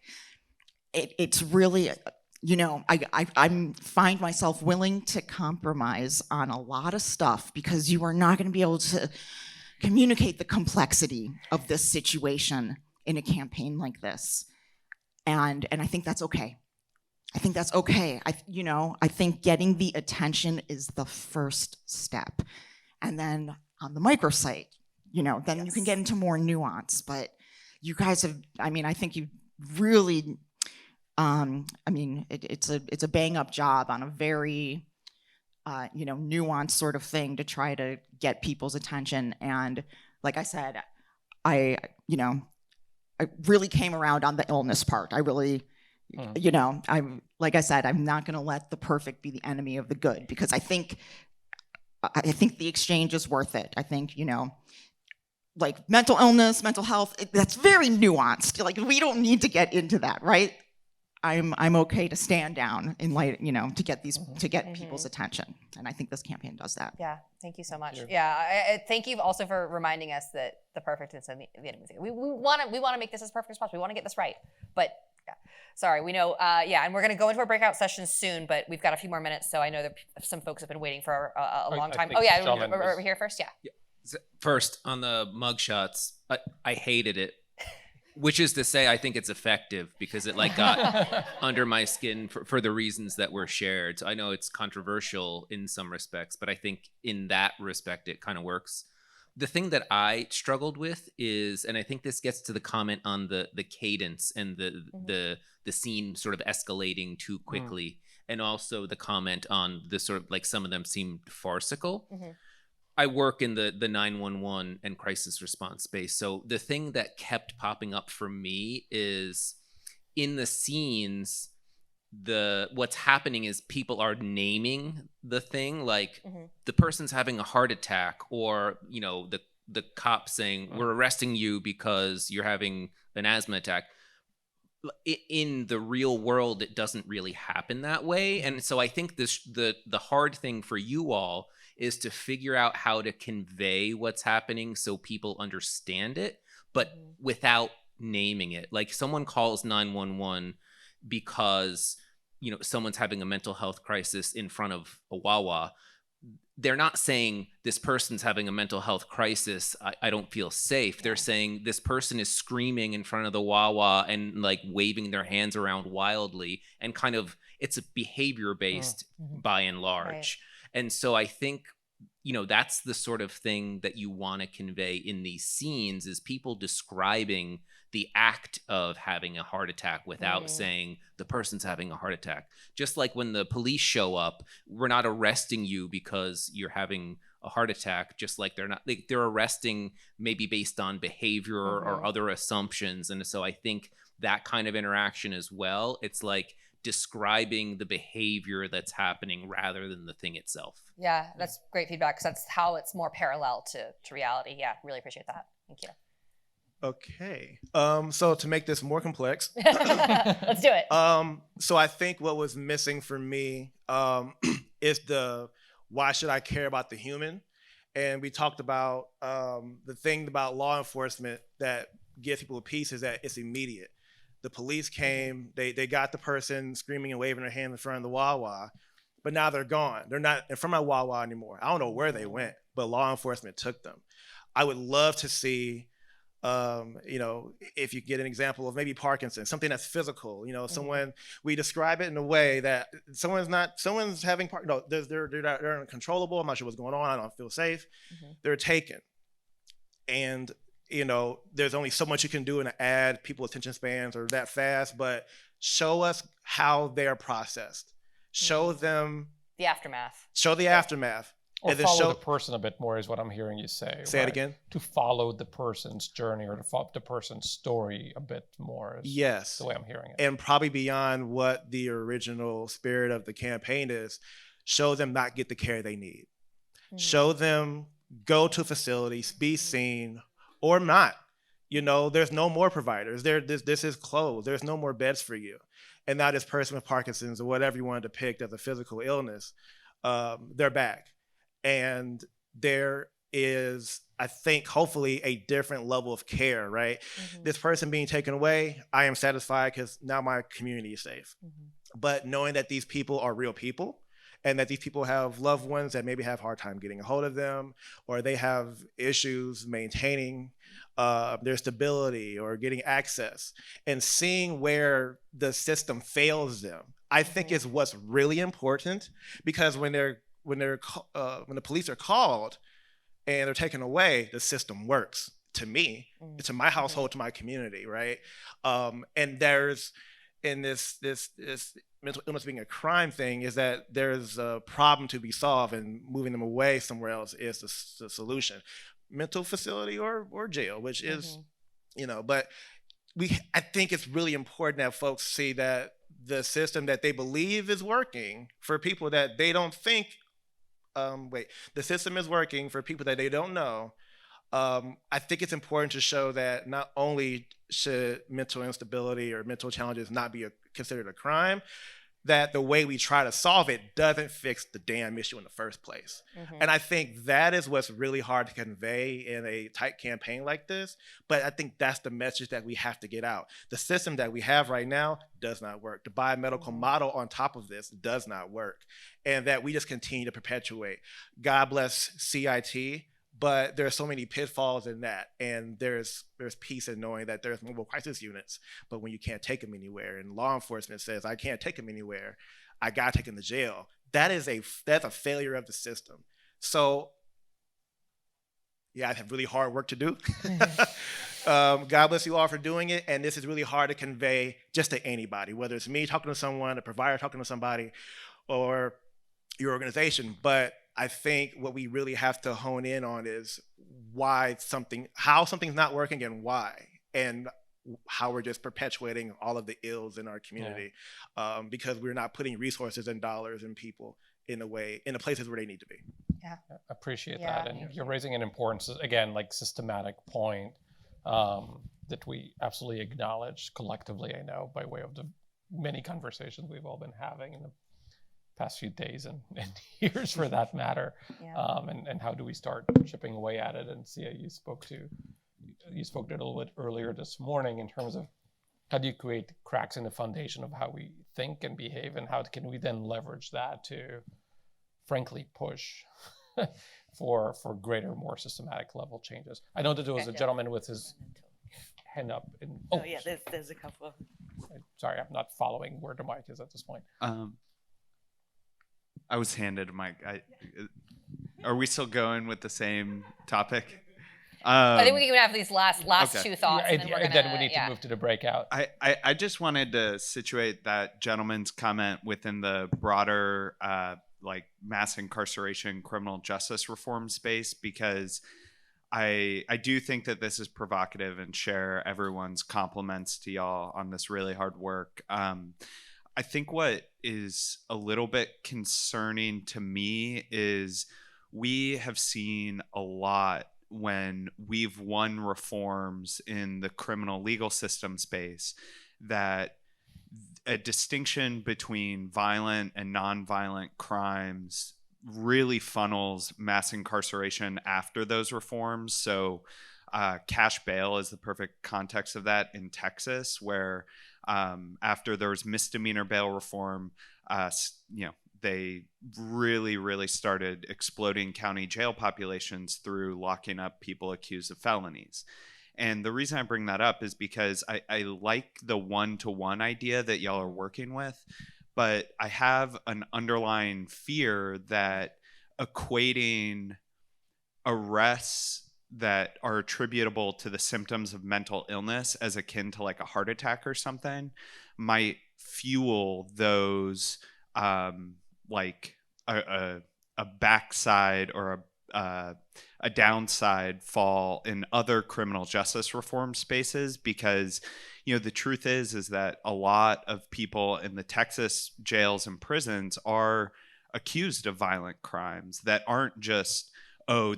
it's really, I find myself willing to compromise on a lot of stuff, because you are not going to be able to communicate the complexity of this situation in a campaign like this. And I think that's okay. I think getting the attention is the first step. And then on the microsite, then you can get into more nuance. But you guys have, I think you really, it's a bang up job on a very, nuanced sort of thing to try to get people's attention. And like I said, I really came around on the illness part. I really, you know, I'm, like I said, I'm not going to let the perfect be the enemy of the good, because I think the exchange is worth it. I think, you know, like mental illness, mental health, that's very nuanced. Like, we don't need to get into that, right? I'm okay to stand down in light, you know, to get people's attention, and I think this campaign does that. Yeah, thank you so much. Yeah, thank you also for reminding us that the perfect is the enemy. We want to make this as perfect as possible. We want to get this right, but yeah, sorry, we know. And we're gonna go into our breakout session soon, but we've got a few more minutes, so I know that some folks have been waiting for a long time. Oh yeah, over here first. Yeah. First, on the mugshots, I hated it. Which is to say, I think it's effective because it like got under my skin for the reasons that were shared. So I know it's controversial in some respects, but I think in that respect, it kind of works. The thing that I struggled with is, and I think this gets to the comment on the cadence and the scene sort of escalating too quickly, and also the comment on the sort of like some of them seemed farcical. I work in the 911 and crisis response space. So the thing that kept popping up for me is in the scenes, what's happening is people are naming the thing, like the person's having a heart attack, or, you know, the cop saying, we're arresting you because you're having an asthma attack. In the real world, it doesn't really happen that way. And so I think the hard thing for you all is to figure out how to convey what's happening so people understand it, but without naming it. Like, someone calls 911 because, you know, someone's having a mental health crisis in front of a Wawa. They're not saying this person's having a mental health crisis, I don't feel safe. They're saying this person is screaming in front of the Wawa and like waving their hands around wildly, and kind of, it's a behavior based by and large. Right. And so I think, you know, that's the sort of thing that you want to convey in these scenes, is people describing the act of having a heart attack without saying the person's having a heart attack. Just like when the police show up, we're not arresting you because you're having a heart attack, just like they're arresting maybe based on behavior or other assumptions. And so I think that kind of interaction as well, it's like describing the behavior that's happening rather than the thing itself. Yeah, that's great feedback, because that's how it's more parallel to reality. Yeah, really appreciate that. Thank you. Okay. So to make this more complex, let's do it. So I think what was missing for me is why should I care about the human? And we talked about the thing about law enforcement that gives people peace is that it's immediate. The police came, they got the person screaming and waving their hand in front of the Wawa, but now they're gone. They're not in front of my Wawa anymore. I don't know where they went, but law enforcement took them. I would love to see, you know, if you get an example of maybe Parkinson's, something that's physical, you know, someone, we describe it in a way that someone's having, no, they're uncontrollable. I'm not sure what's going on. I don't feel safe. They're taken. And, you know, there's only so much you can do in an ad. People's attention spans are that fast, but show us how they're processed. Show them the aftermath. Show the aftermath. Or follow the person a bit more is what I'm hearing you say. Say it again. To follow the person's journey or to follow the person's story a bit more. Yes. The way I'm hearing it. And probably beyond what the original spirit of the campaign is, show them not get the care they need. Show them go to facilities, be seen, or not. You know, there's no more providers. This is closed. There's no more beds for you. And now this person with Parkinson's or whatever you want to depict as a physical illness, they're back. And there is, I think, hopefully a different level of care, right? This person being taken away, I am satisfied because now my community is safe. But knowing that these people are real people and that these people have loved ones that maybe have a hard time getting a hold of them, or they have issues maintaining their stability or getting access, and seeing where the system fails them, I think is what's really important. Because when the police are called and they're taken away, the system works. To me, to my household, to my community, right? And there's in this mental illness being a crime thing is that there's a problem to be solved, and moving them away somewhere else is the solution. Mental facility or jail, which is, you know, but I think it's really important that folks see that the system that they believe is working for people that they don't think, the system is working for people that they don't know. I think it's important to show that not only should mental instability or mental challenges not be considered a crime, that the way we try to solve it doesn't fix the damn issue in the first place. Mm-hmm. And I think that is what's really hard to convey in a tight campaign like this. But I think that's the message that we have to get out. The system that we have right now does not work. The biomedical model on top of this does not work. And that we just continue to perpetuate. God bless CIT. But there are so many pitfalls in that, and there's peace in knowing that there's mobile crisis units, but when you can't take them anywhere, and law enforcement says, I can't take them anywhere, I gotta take them to jail, that's a failure of the system. So, yeah, I have really hard work to do. God bless you all for doing it, and this is really hard to convey just to anybody, whether it's me talking to someone, a provider talking to somebody, or your organization, but I think what we really have to hone in on is how something's not working and why, and how we're just perpetuating all of the ills in our community, because we're not putting resources and dollars and people in the places where they need to be. Yeah, I appreciate that, and you're raising an important, again, like systematic point that we absolutely acknowledge collectively. I know by way of the many conversations we've all been having in the past few days and years for that matter. And how do we start chipping away at it? And Sia, you spoke to it a little bit earlier this morning in terms of how do you create cracks in the foundation of how we think and behave, and how can we then leverage that to frankly push for greater, more systematic level changes. I know that there was a gentleman with his hand up. There's a couple. Sorry, I'm not following where the mic is at this point. I was handed a mic. Are we still going with the same topic? I think we can have these last okay. two thoughts, and then we need to move to the breakout. I just wanted to situate that gentleman's comment within the broader like mass incarceration, criminal justice reform space, because I do think that this is provocative and share everyone's compliments to y'all on this really hard work. I think what is a little bit concerning to me is we have seen a lot when we've won reforms in the criminal legal system space that a distinction between violent and nonviolent crimes really funnels mass incarceration after those reforms. So cash bail is the perfect context of that in Texas, where after there was misdemeanor bail reform, they really started exploding county jail populations through locking up people accused of felonies. And the reason I bring that up is because I like the one-to-one idea that y'all are working with, but I have an underlying fear that equating arrests that are attributable to the symptoms of mental illness as akin to like a heart attack or something might fuel those like a backside or a downside fall in other criminal justice reform spaces, because the truth is that a lot of people in the Texas jails and prisons are accused of violent crimes that aren't just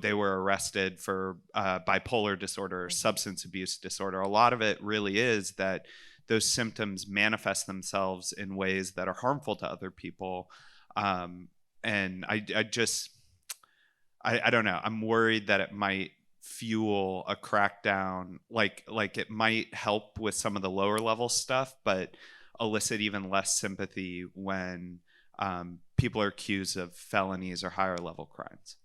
they were arrested for bipolar disorder or substance abuse disorder. A lot of it really is that those symptoms manifest themselves in ways that are harmful to other people. And I don't know. I'm worried that it might fuel a crackdown, like it might help with some of the lower level stuff, but elicit even less sympathy when people are accused of felonies or higher level crimes.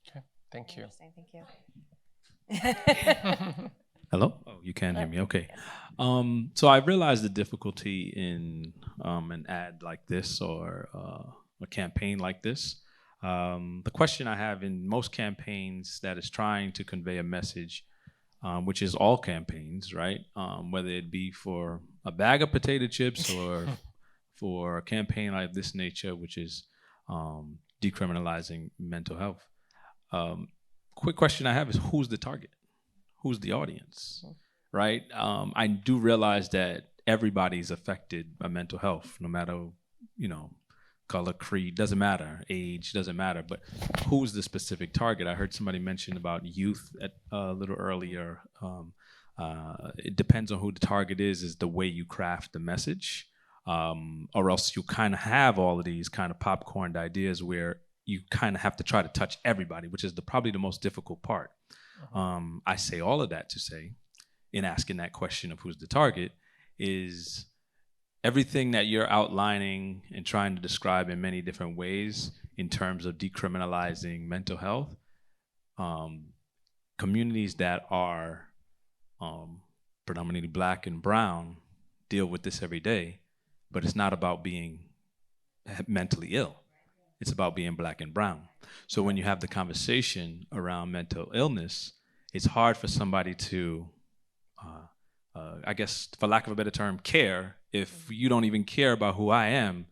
Okay, thank you. Thank you. Hello? Oh, you can hear me. Okay. So I realized the difficulty in an ad like this or a campaign like this. The question I have in most campaigns that is trying to convey a message, which is all campaigns, right? Whether it be for a bag of potato chips or for a campaign like this nature, which is decriminalizing mental health. Quick question I have is, who's the target? who's the audience, right? I do realize that everybody's affected by mental health, no matter, color, creed, doesn't matter, age, doesn't matter, but who's the specific target? I heard somebody mention about youth a little earlier. It depends on who the target is the way you craft the message, or else you kind of have all of these kind of popcorned ideas where you kind of have to try to touch everybody, which is probably the most difficult part. I say all of that to say, in asking that question of who's the target, is everything that you're outlining and trying to describe in many different ways in terms of decriminalizing mental health, communities that are predominantly Black and brown deal with this every day, but it's not about being mentally ill. It's about being Black and brown. So when you have the conversation around mental illness, it's hard for somebody to, I guess, for lack of a better term, care if you don't even care about who I am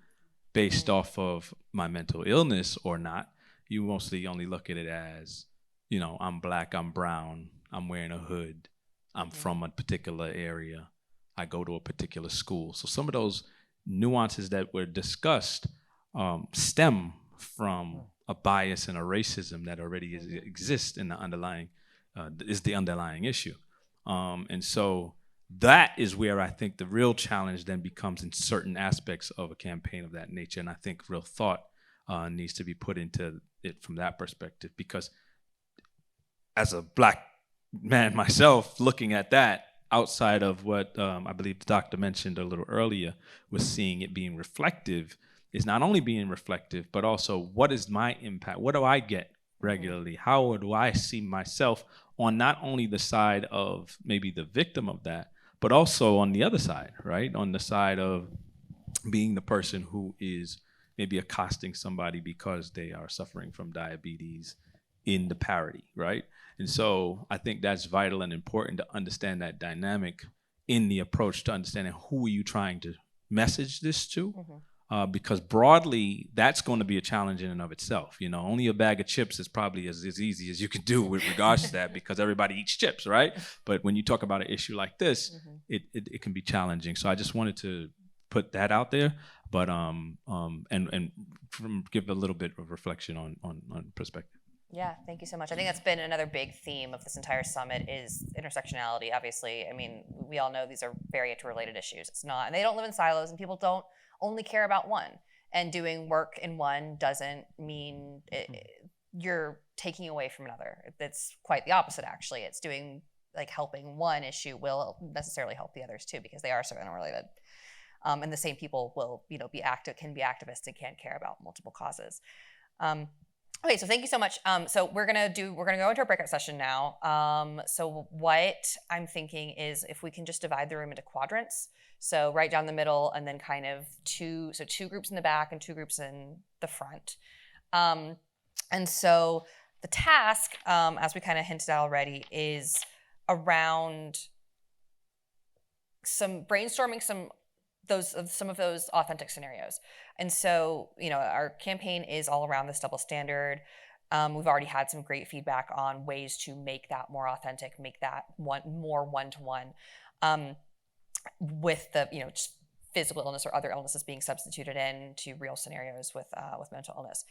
based off of my mental illness or not. You mostly only look at it as, I'm Black, I'm brown, I'm wearing a hood, I'm from a particular area, I go to a particular school. So some of those nuances that were discussed stem from a bias and a racism that already exists in the underlying, is the underlying issue. And so that is where I think the real challenge then becomes in certain aspects of a campaign of that nature. And I think real thought needs to be put into it from that perspective, because as a Black man myself, looking at that outside of what I believe the doctor mentioned a little earlier, was seeing it being reflective, is not only being reflective, but also what is my impact? What do I get regularly? How do I see myself on not only the side of maybe the victim of that, but also on the other side, right? On the side of being the person who is maybe accosting somebody because they are suffering from diabetes in the parody, right? And so I think that's vital and important to understand that dynamic in the approach to understanding who are you trying to message this to. Because broadly, that's going to be a challenge in and of itself. Only a bag of chips is probably as easy as you can do with regards to that, because everybody eats chips, right? But when you talk about an issue like this, it can be challenging. So I just wanted to put that out there, but and give a little bit of reflection on perspective. Yeah, thank you so much. I think that's been another big theme of this entire summit is intersectionality, obviously. I mean, we all know these are very interrelated issues. It's not, and they don't live in silos, and people don't only care about one. And doing work in one doesn't mean you're taking away from another. It's quite the opposite, actually. It's doing, helping one issue will necessarily help the others too, because they are so interrelated. And the same people will, can be activists and can care about multiple causes. Okay, so thank you so much. So we're gonna go into our breakout session now. So what I'm thinking is if we can just divide the room into quadrants. So right down the middle, and then kind of two groups in the back and two groups in the front. And so the task, as we kind of hinted at already, is around brainstorming some of those authentic scenarios. And so, our campaign is all around this double standard. We've already had some great feedback on ways to make that more authentic, make that more one-to-one, with the, just physical illness or other illnesses being substituted into real scenarios with mental illness.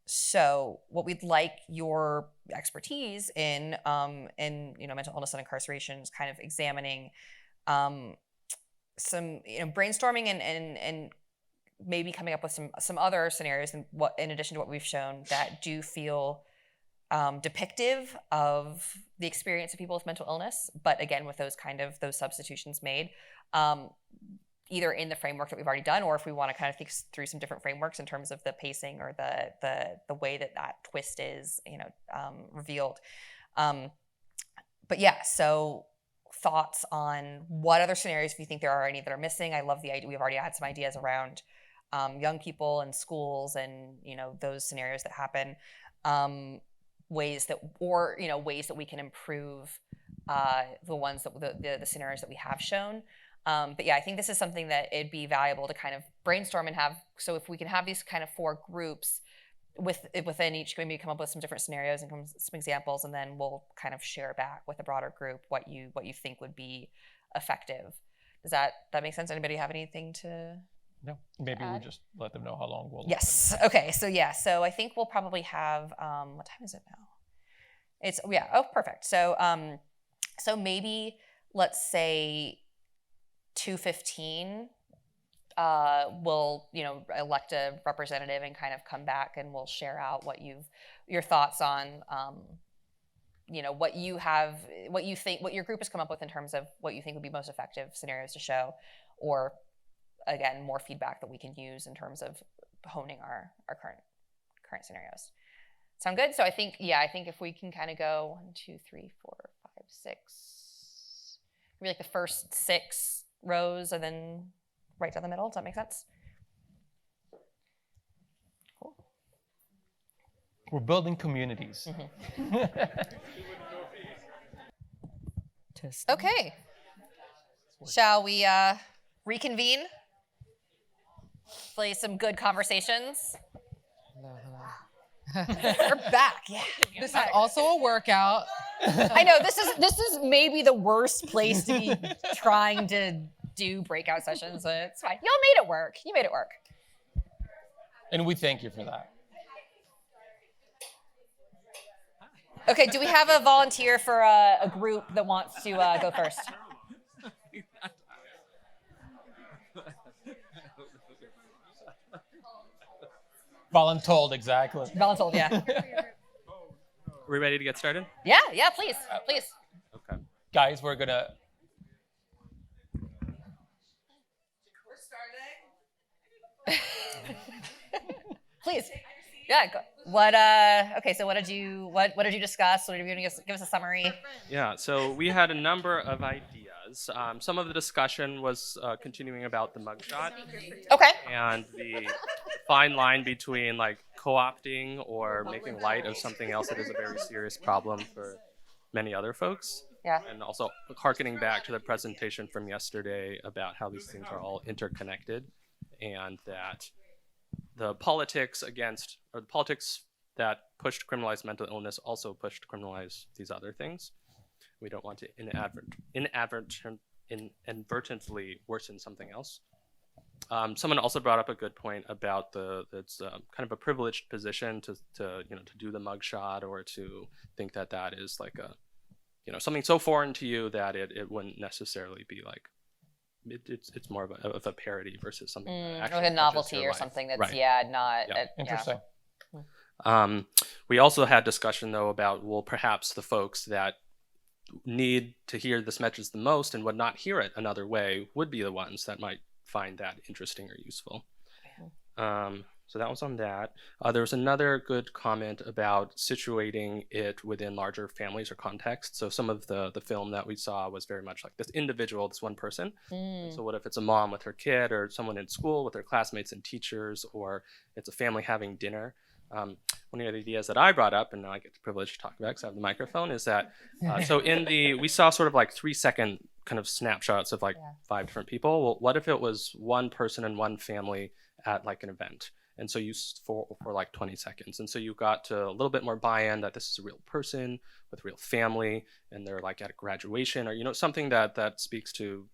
So what we'd like your expertise in mental illness and incarceration is kind of examining some brainstorming and maybe coming up with some other scenarios in addition to what we've shown that do feel depictive of the experience of people with mental illness, but again with those substitutions made, either in the framework that we've already done, or if we want to kind of think through some different frameworks in terms of the pacing or the way that twist is revealed. But yeah, so thoughts on what other scenarios, if you think there are any that are missing. I love the idea. We've already had some ideas around young people and schools and those scenarios that happen, ways that we can improve the scenarios that we have shown. But yeah, I think this is something that it'd be valuable to kind of brainstorm and have. So if we can have these kind of four groups within each community come up with some different scenarios and some examples, and then we'll kind of share back with the broader group what you think would be effective. Does that make sense? Anybody have anything to? No, maybe we just let them know how long we'll. Yes. Okay. So yeah. So I think we'll probably have. What time is it now? It's yeah. Oh, perfect. So so maybe let's say 2:15. We'll elect a representative and kind of come back and we'll share out your thoughts on what you think, what your group has come up with in terms of what you think would be most effective scenarios to show, or again, more feedback that we can use in terms of honing our current scenarios. Sound good? So I think if we can kind of go 1, 2, 3, 4, 5, 6, maybe like the first 6 rows and then right down the middle. Does that make sense? Cool. We're building communities. Okay. Shall we reconvene? Play some good conversations. We're back. Yeah. This is also a workout. I know this is maybe the worst place to be trying to do breakout sessions, but it's fine. Y'all made it work. You made it work. And we thank you for that. Okay, do we have a volunteer for a group that wants to go first? Voluntold, exactly. Voluntold, yeah. Are we ready to get started? Yeah, please. Okay. Guys, we're gonna. Please. Yeah. Go. Okay. So what did you discuss? What did you give us a summary? Yeah. So we had a number of ideas. Some of the discussion was continuing about the mugshot. Okay. And the fine line between like co-opting or making light of something else that is a very serious problem for many other folks. Yeah. And also harkening back to the presentation from yesterday about how these things are all interconnected, and that the politics that pushed to criminalize mental illness also pushed to criminalize these other things. We don't want to inadvertently worsen something else. Someone also brought up a good point about it's kind of a privileged position to do the mugshot, or to think that is like something so foreign to you that it wouldn't necessarily be like it's more of a parody versus something that like a novelty or something that's right. not interesting. We also had discussion though about perhaps the folks that need to hear this message the most and would not hear it another way would be the ones that might find that interesting or useful. So that was on that. There was another good comment about situating it within larger families or contexts. So some of the film that we saw was very much like this individual, this one person. So what if it's a mom with her kid, or someone in school with their classmates and teachers, or it's a family having dinner? One of the ideas that I brought up, and now I get the privilege to talk about because I have the microphone, is that so we saw sort of like 3-second kind of snapshots of like 5 different people. Well, what if it was one person and one family at like an event? And so for like 20 seconds. And so you got to a little bit more buy-in that this is a real person with real family, and they're like at a graduation, or something that speaks to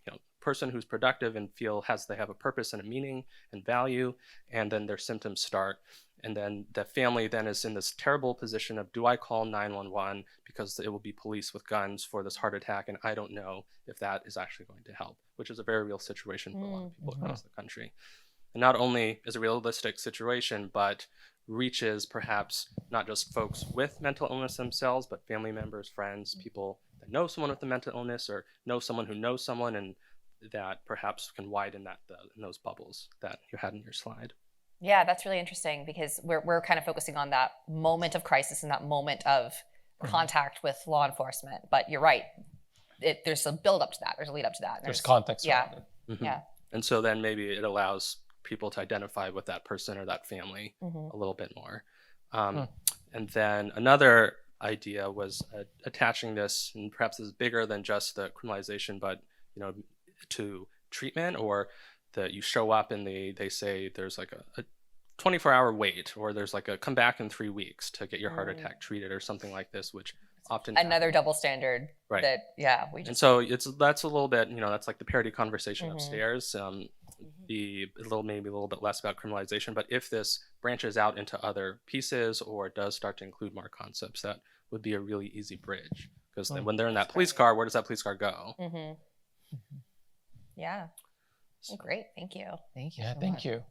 person who's productive and they have a purpose and a meaning and value, and then their symptoms start. And then the family then is in this terrible position of, do I call 911 because it will be police with guns for this heart attack, and I don't know if that is actually going to help, which is a very real situation for a lot of people across the country. And not only is a realistic situation, but reaches perhaps not just folks with mental illness themselves, but family members, friends, people that know someone with a mental illness, or know someone who knows someone, and that perhaps can widen those bubbles that you had in your slide. Yeah, that's really interesting, because we're kind of focusing on that moment of crisis and that moment of contact with law enforcement. But you're right. There's a build up to that. There's a lead up to that. There's context around it. Mm-hmm. Yeah. And so then maybe it allows people to identify with that person or that family a little bit more. And then another idea was attaching this, and perhaps this is bigger than just the criminalization, but to treatment, or that you show up and they say there's like a 24-hour wait, or there's like a come back in 3 weeks to get your heart attack treated or something like this, which often another double standard. Right. That we and just. so that's a little bit, that's like the parity conversation upstairs. Maybe a little bit less about criminalization, but if this branches out into other pieces or does start to include more concepts, that would be a really easy bridge, because then when they're in that police car, where does that police car go? Yeah. Well, great. Thank you. Thank you. Yeah, so thank much. you.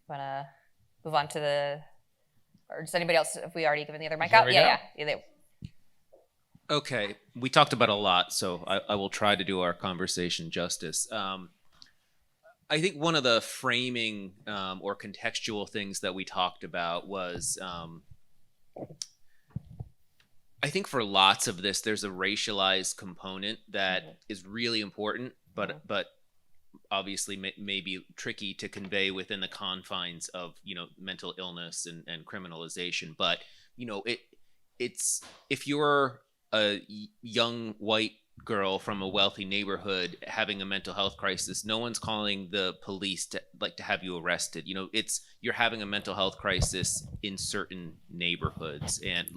Want to move on to or does anybody else, have we already given the other mic Here out? we Yeah. Okay, we talked about a lot, so I will try to do our conversation justice. I think one of the framing or contextual things that we talked about was, I think for lots of this, there's a racialized component that is really important, but obviously may be tricky to convey within the confines of, mental illness and criminalization. But, it's if you're a young white girl from a wealthy neighborhood having a mental health crisis, no one's calling the police to have you arrested. You're having a mental health crisis in certain neighborhoods, and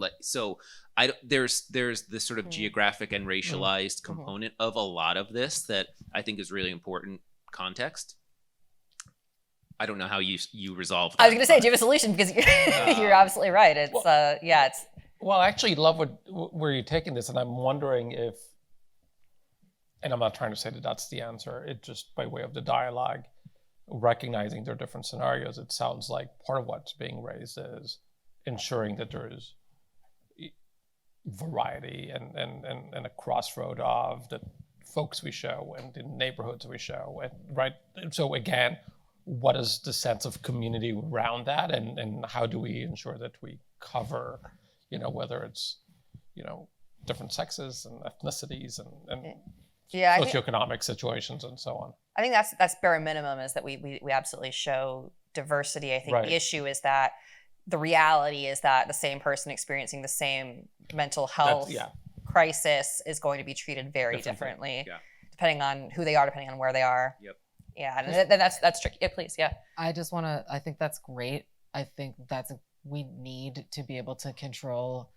there's this sort of geographic and racialized component of a lot of this that I think is really important context. I don't know how you resolve that. I was going to say, do you have a solution? Because you're absolutely right. It's Well, I actually love where you're taking this, and I'm wondering if, and I'm not trying to say that that's the answer, it just by way of the dialogue, recognizing there are different scenarios, it sounds like part of what's being raised is ensuring that there is variety and a crossroad of the folks we show and the neighborhoods we show, right? So again, what is the sense of community around that, and how do we ensure that we cover, whether it's, different sexes and ethnicities and socioeconomic situations and so on. I think that's bare minimum, is that we absolutely show diversity. I think Right. The issue is that the reality is that the same person experiencing the same mental health crisis is going to be treated very differently, depending on who they are, depending on where they are. Yep. Yeah, and that's tricky. Yeah, please, yeah. I think that's great. I think we need to be able to control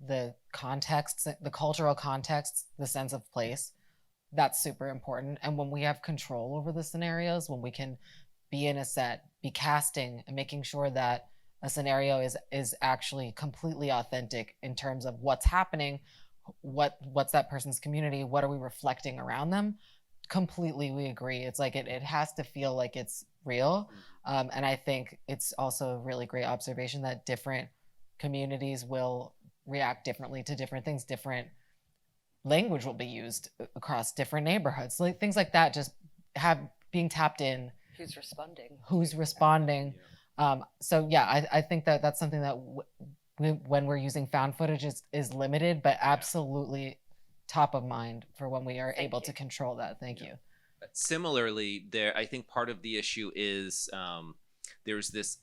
the contexts, the cultural contexts, the sense of place. That's super important. And when we have control over the scenarios, when we can be in a set, be casting and making sure that a scenario is actually completely authentic in terms of what's happening, what's that person's community, what are we reflecting around them, completely we agree. It's like it has to feel like it's real. And I think it's also a really great observation that different communities will react differently to different things. Different language will be used across different neighborhoods, like things like that. Just being tapped in. Who's responding? So yeah, I think that's something that when we're using found footage is limited, but absolutely top of mind for when we are able to control that. Thank you. Similarly, I think part of the issue is there's this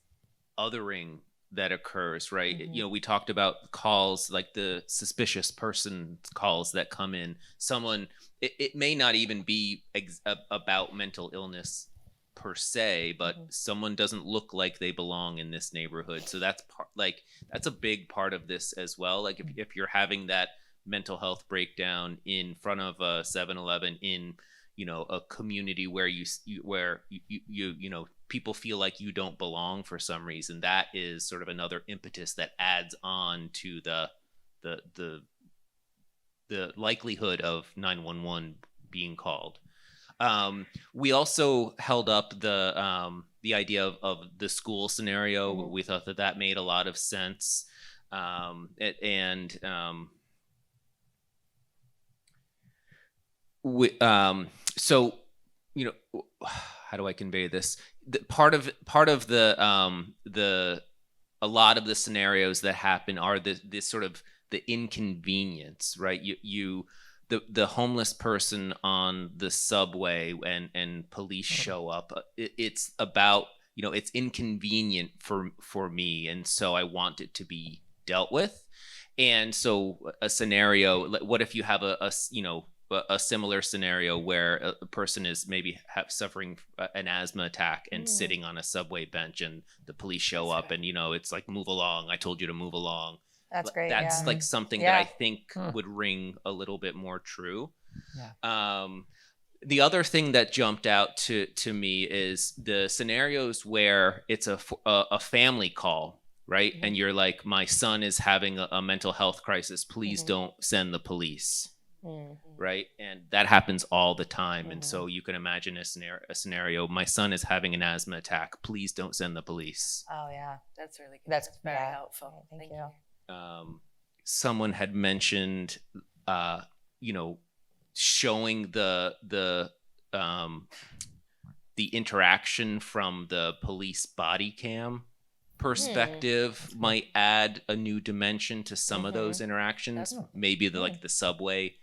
othering that occurs, right? Mm-hmm. We talked about calls, like the suspicious person calls that come in. Someone, it may not even be about mental illness per se, but someone doesn't look like they belong in this neighborhood. So that's that's a big part of this as well. Like if you're having that mental health breakdown in front of a 7-Eleven in a community where you people feel like you don't belong for some reason, that is sort of another impetus that adds on to the likelihood of 911 being called. We also held up the idea of the school scenario. We thought that made a lot of sense, so how do I convey this? Part of the a lot of the scenarios that happen are this sort of the inconvenience, right? The homeless person on the subway and police show up. It's about it's inconvenient for me, and so I want it to be dealt with. And so a scenario, what if you have a a similar scenario where a person is maybe suffering an asthma attack and sitting on a subway bench, and the police show up, and it's like, move along. I told you to move along. That's great. That's like something that I think would ring a little bit more true. Yeah. The other thing that jumped out to me is the scenarios where it's a family call, right? And you're like, my son is having a mental health crisis. Please don't send the police, right? And that happens all the time. And so you can imagine a scenario, my son is having an asthma attack. Please don't send the police. Oh, yeah. That's really good. That's very helpful. Thank you. Someone had mentioned, showing the interaction from the police body cam perspective might add a new dimension to some of those interactions. Maybe the subway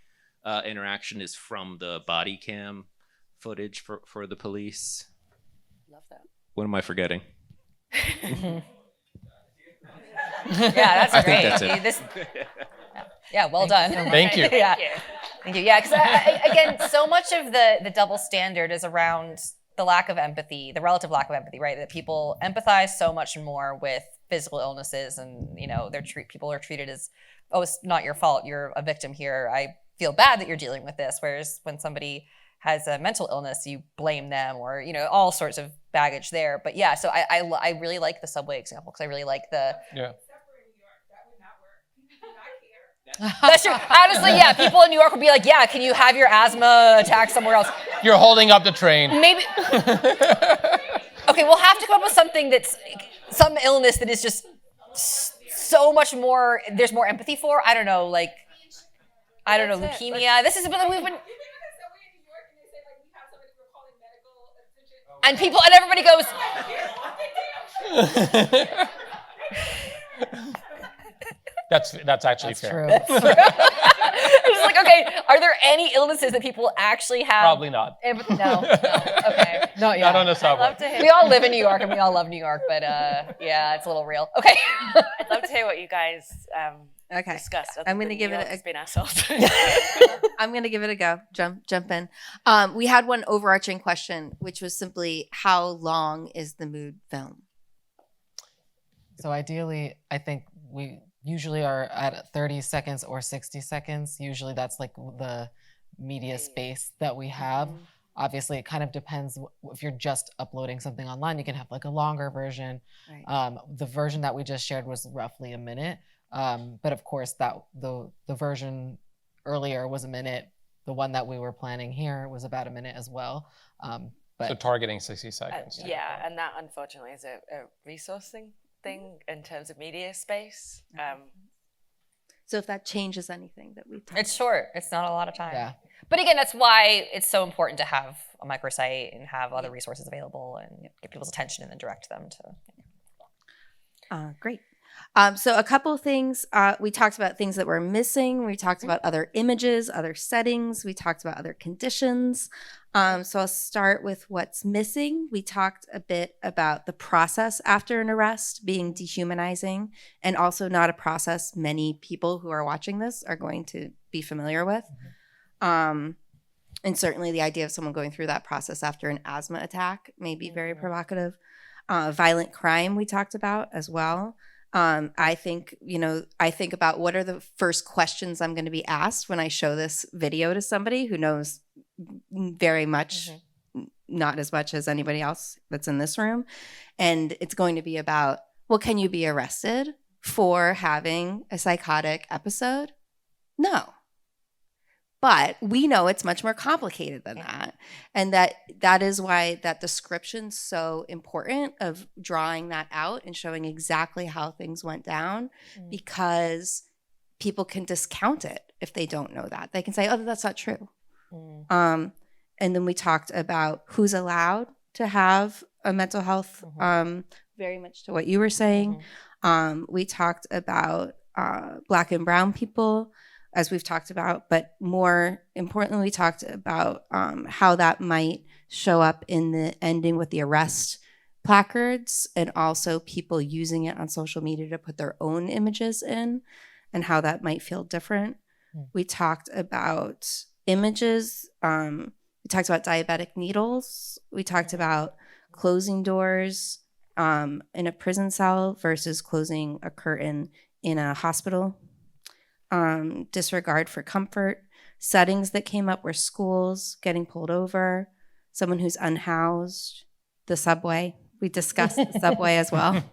interaction is from the body cam footage for the police. Love that. What am I forgetting? Yeah, that's I great. think that's it. Yeah, well done. Thank you. Yeah. Thank you. Yeah, because again, so much of the double standard is around the lack of empathy, the relative lack of empathy, right? That people empathize so much more with physical illnesses, and people are treated as, oh, it's not your fault. You're a victim here. I feel bad that you're dealing with this. Whereas when somebody has a mental illness, you blame them, or all sorts of baggage there. But yeah, so I really like the subway example, because I really like the That's true. Honestly, yeah, people in New York would be like, yeah, can you have your asthma attack somewhere else? You're holding up the train. Maybe. Okay, we'll have to come up with something that's some illness that is just so much more, there's more empathy for. I don't know, leukemia. This is something we've been. And everybody goes. That's actually fair. True. It's like, okay, are there any illnesses that people actually have? Probably not. No. Okay. Not on the subway. We all live in New York and we all love New York, but yeah, it's a little real. Okay. I'd love to hear what you guys discussed. I'm going to give it a assholes. I'm going to give it a go. Jump in. We had one overarching question, which was simply, how long is the mood film? So ideally, I think we usually are at 30 seconds or 60 seconds. Usually that's like the media space that we have. Obviously, it kind of depends. If you're just uploading something online, you can have like a longer version. Right. The version that we just shared was roughly a minute. But of course, that the version earlier was a minute. The one that we were planning here was about a minute as well. So targeting 60 seconds. Yeah, and that unfortunately is a resourcing thing in terms of media space. So if that changes anything that we It's short. It's not a lot of time. Yeah. But again, that's why it's so important to have a microsite and have other resources available and get people's attention and then direct them to. Great. So a couple of things. We talked about things that were missing. We talked about other images, other settings. We talked about other conditions. So I'll start with what's missing. We talked a bit about the process after an arrest being dehumanizing, and also not a process many people who are watching this are going to be familiar with. And certainly the idea of someone going through that process after an asthma attack may be very provocative. Violent crime we talked about as well. I think about what are the first questions I'm going to be asked when I show this video to somebody who knows very much, not as much as anybody else that's in this room. And it's going to be about, well, can you be arrested for having a psychotic episode? No. But we know it's much more complicated than that. And that is why that description's so important, of drawing that out and showing exactly how things went down, because people can discount it if they don't know that. They can say, oh, that's not true. And then we talked about who's allowed to have a mental health, very much to what you were saying. We talked about Black and Brown people, as we've talked about, but more importantly, we talked about how that might show up in the ending with the arrest placards, and also people using it on social media to put their own images in, and how that might feel different. We talked about images, we talked about diabetic needles. We talked about closing doors in a prison cell versus closing a curtain in a hospital. Disregard for comfort. Settings that came up were schools, getting pulled over, someone who's unhoused, the subway. We discussed the subway as well.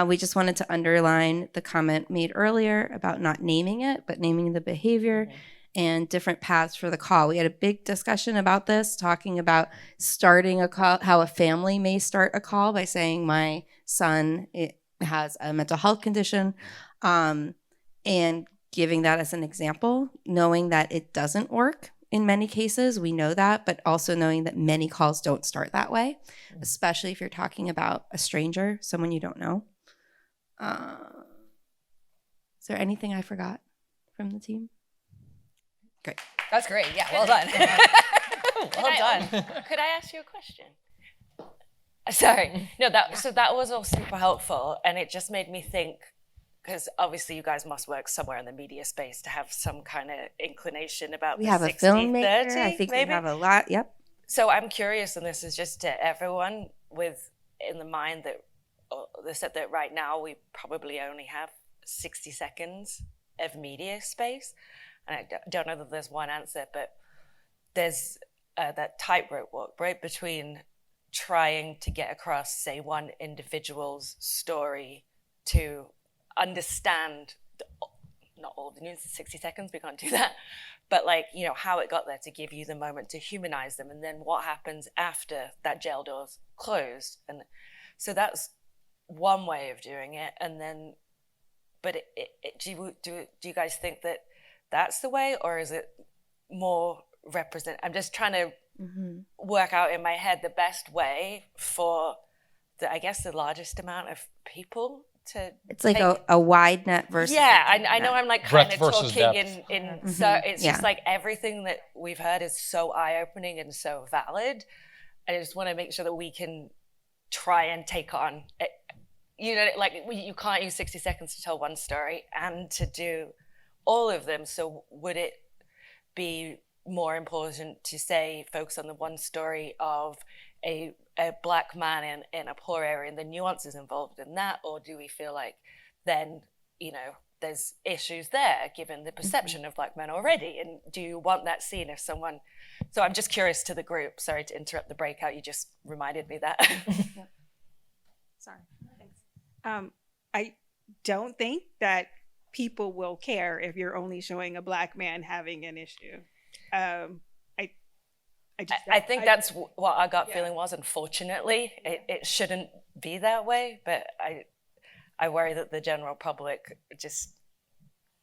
We just wanted to underline the comment made earlier about not naming it, but naming the behavior and different paths for the call. We had a big discussion about this, talking about starting a call, how a family may start a call by saying, my son has a mental health condition, and giving that as an example, knowing that it doesn't work in many cases. We know that, but also knowing that many calls don't start that way, especially if you're talking about a stranger, someone you don't know. Is there anything I forgot from the team? Great. That's great. Yeah, well done. Well done. Could I ask you a question? Sorry. No, that was all super helpful, and it just made me think, because obviously you guys must work somewhere in the media space to have some kind of inclination about We the have a 60, filmmaker. 30, I think maybe? we have a lot. Yep. So I'm curious, and this is just to everyone with in the mind that they said that right now we probably only have 60 seconds of media space. And I don't know that there's one answer, but there's that tightrope walk, right, between trying to get across, say, one individual's story to understand, not all the news in 60 seconds, we can't do that, but like, you know, how it got there to give you the moment to humanize them, and then what happens after that jail door's closed. And so that's one way of doing it. And then, but do you guys think that that's the way, or is it more I'm just trying to work out in my head the best way for I guess the largest amount of people to It's like a wide net versus I know I'm like kind of talking depth. so it's Yeah. just like everything that we've heard is so eye-opening and so valid. I just want to make sure that we can try and take on it. You know, like you can't use 60 seconds to tell one story and to do all of them. So would it be more important to say focus on the one story of a black man in a poor area and the nuances involved in that, or do we feel like then, you know, there's issues there given the perception of black men already, and do you want that scene if someone? So I'm just curious to the group. Sorry to interrupt the breakout. You just reminded me that. Sorry. Thanks. I don't think that people will care if you're only showing a black man having an issue. I think that's what our gut feeling was. Unfortunately, it shouldn't be that way, but I worry that the general public just.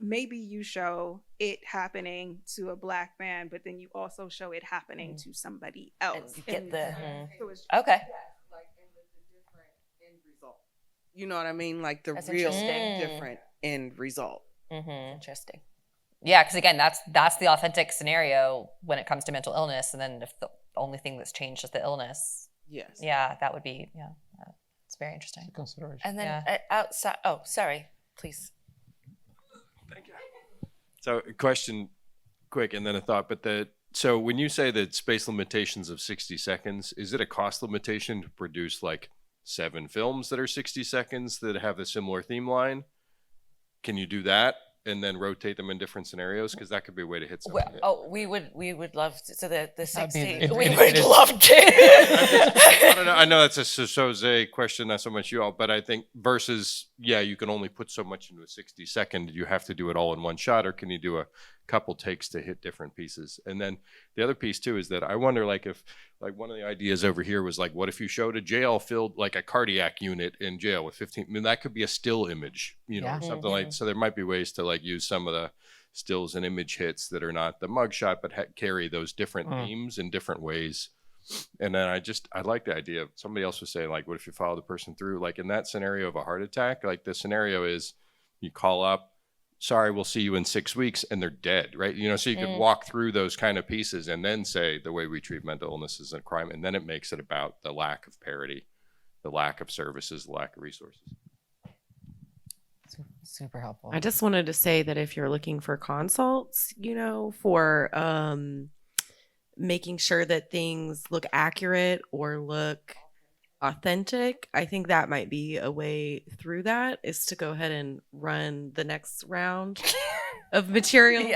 Maybe you show it happening to a black man, but then you also show it happening to somebody else. Get the So it's okay. You know what I mean? Like the That's real interesting. different end result. Interesting. Yeah, because again, that's the authentic scenario when it comes to mental illness, and then if the only thing that's changed is the illness, yes, yeah, that would be it's very interesting. Consideration. And then outside. Oh, sorry. Please. So a question, quick, and then a thought. But so when you say that space limitations of 60 seconds, is it a cost limitation to produce like 7 films that are 60 seconds that have a similar theme line? Can you do that and then rotate them in different scenarios? Because that could be a way to hit something. We would love to. So the 60. it- We it- would it is- love to. I don't know. I know that's a Sozosei question, not so much you all, but I think versus, you can only put so much into a 60 second. You have to do it all in one shot, or can you do a couple takes to hit different pieces? And then the other piece too is that I wonder, like, if like one of the ideas over here was like, what if you showed a jail filled, like a cardiac unit in jail with 15, I mean, that could be a still image, something like, so there might be ways to like use some of the stills and image hits that are not the mugshot, but carry those different themes in different ways. And then I like the idea of, somebody else was saying, like, what if you follow the person through, like in that scenario of a heart attack, like the scenario is you call up, sorry, we'll see you in 6 weeks, and they're dead, right? So you could walk through those kind of pieces and then say the way we treat mental illness is a crime, and then it makes it about the lack of parity, the lack of services, the lack of resources. Super helpful. I just wanted to say that if you're looking for consults, for making sure that things look accurate or look authentic, I think that might be a way through that, is to go ahead and run the next round of materials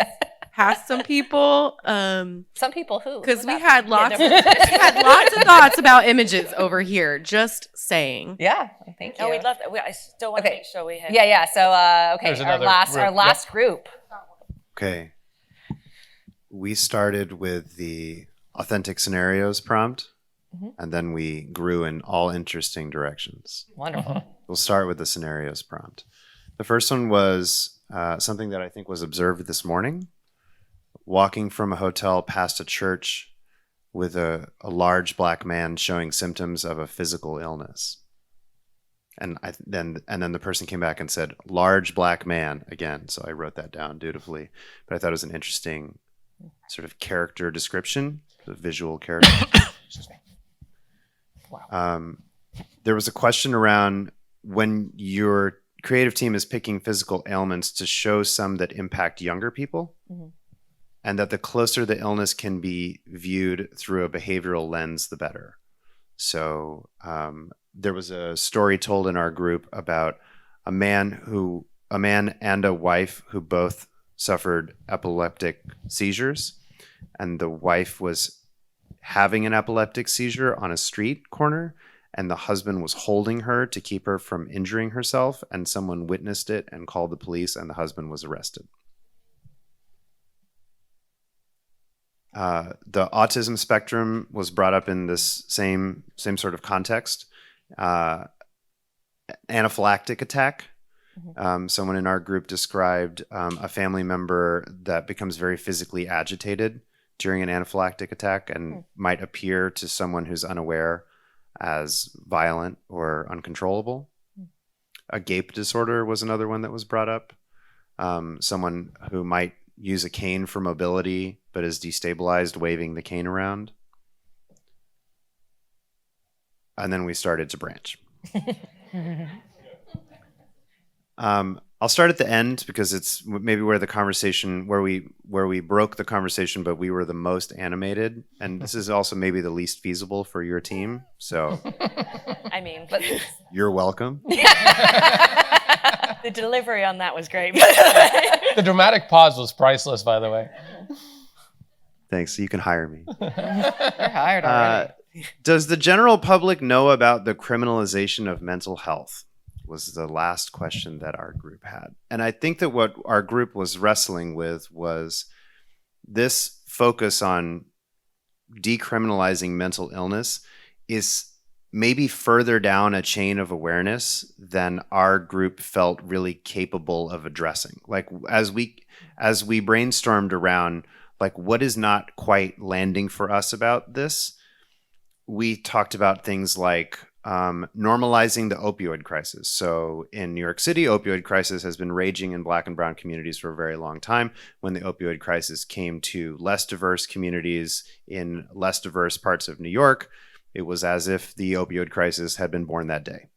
past some people. Some people who? Because we had lots of thoughts about images over here, just saying. Yeah, thank you. No, we'd love that. I still want to make sure we hit. Yeah. So, okay, There's our another last group. group. Okay. We started with the authentic scenarios prompt, and then we grew in all interesting directions. Wonderful. We'll start with the scenarios prompt. The first one was something that I think was observed this morning. Walking from a hotel past a church with a large black man showing symptoms of a physical illness. And then the person came back and said, large black man again. So I wrote that down dutifully. But I thought it was an interesting sort of character description, the visual character. Excuse me. Wow. There was a question around when your creative team is picking physical ailments to show some that impact younger people. Mm-hmm. And that the closer the illness can be viewed through a behavioral lens, the better. So there was a story told in our group about a man and a wife who both suffered epileptic seizures, and the wife was having an epileptic seizure on a street corner, and the husband was holding her to keep her from injuring herself, and someone witnessed it and called the police, and the husband was arrested. The autism spectrum was brought up in this same sort of context. Anaphylactic attack. Someone in our group described a family member that becomes very physically agitated during an anaphylactic attack and might appear to someone who's unaware as violent or uncontrollable. A gape disorder was another one that was brought up. Someone who might use a cane for mobility, but is destabilized waving the cane around. And then we started to branch. I'll start at the end because it's maybe where we broke the conversation, but we were the most animated. And this is also maybe the least feasible for your team. So I mean, you're welcome. The delivery on that was great. The dramatic pause was priceless, by the way. Thanks. You can hire me. You're hired already. Does the general public know about the criminalization of mental health? Was the last question that our group had. And I think that what our group was wrestling with was this focus on decriminalizing mental illness is maybe further down a chain of awareness than our group felt really capable of addressing. Like as we brainstormed around like what is not quite landing for us about this, we talked about things like normalizing the opioid crisis. So in New York City, opioid crisis has been raging in Black and brown communities for a very long time. When the opioid crisis came to less diverse communities in less diverse parts of New York, it was as if the opioid crisis had been born that day.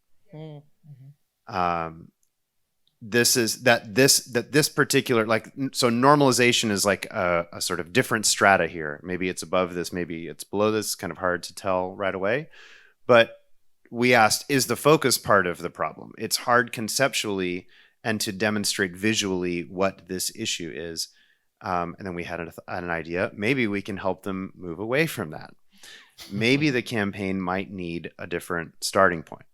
This particular, like, so normalization is like a sort of different strata here. Maybe it's above this, maybe it's below this, kind of hard to tell right away. But we asked, is the focus part of the problem? It's hard conceptually and to demonstrate visually what this issue is. And then we had an idea. Maybe we can help them move away from that. Maybe the campaign might need a different starting point.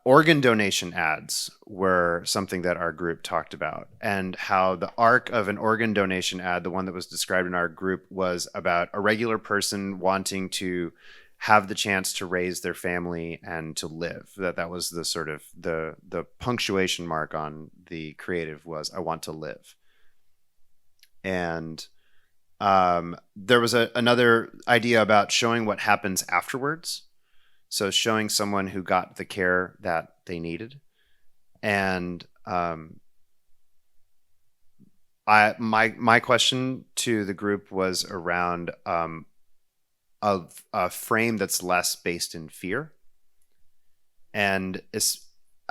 Organ donation ads were something that our group talked about, and how the arc of an organ donation ad, the one that was described in our group, was about a regular person wanting to have the chance to raise their family and to live. That was the sort of the punctuation mark on the creative was, I want to live. And there was another idea about showing what happens afterwards. So showing someone who got the care that they needed. And my question to the group was around of a frame that's less based in fear. And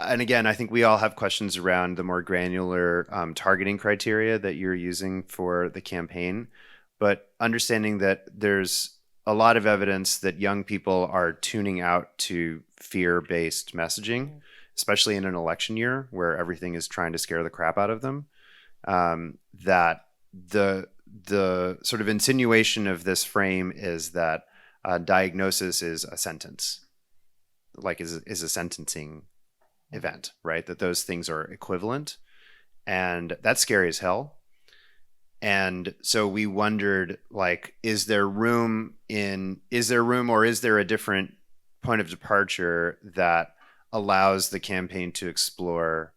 and again, I think we all have questions around the more granular targeting criteria that you're using for the campaign, but understanding that there's a lot of evidence that young people are tuning out to fear-based messaging, especially in an election year where everything is trying to scare the crap out of them. That the sort of insinuation of this frame is that diagnosis is a sentence, like is a sentencing event, right? That those things are equivalent, and that's scary as hell. And so we wondered, like, is there room or is there a different point of departure that allows the campaign to explore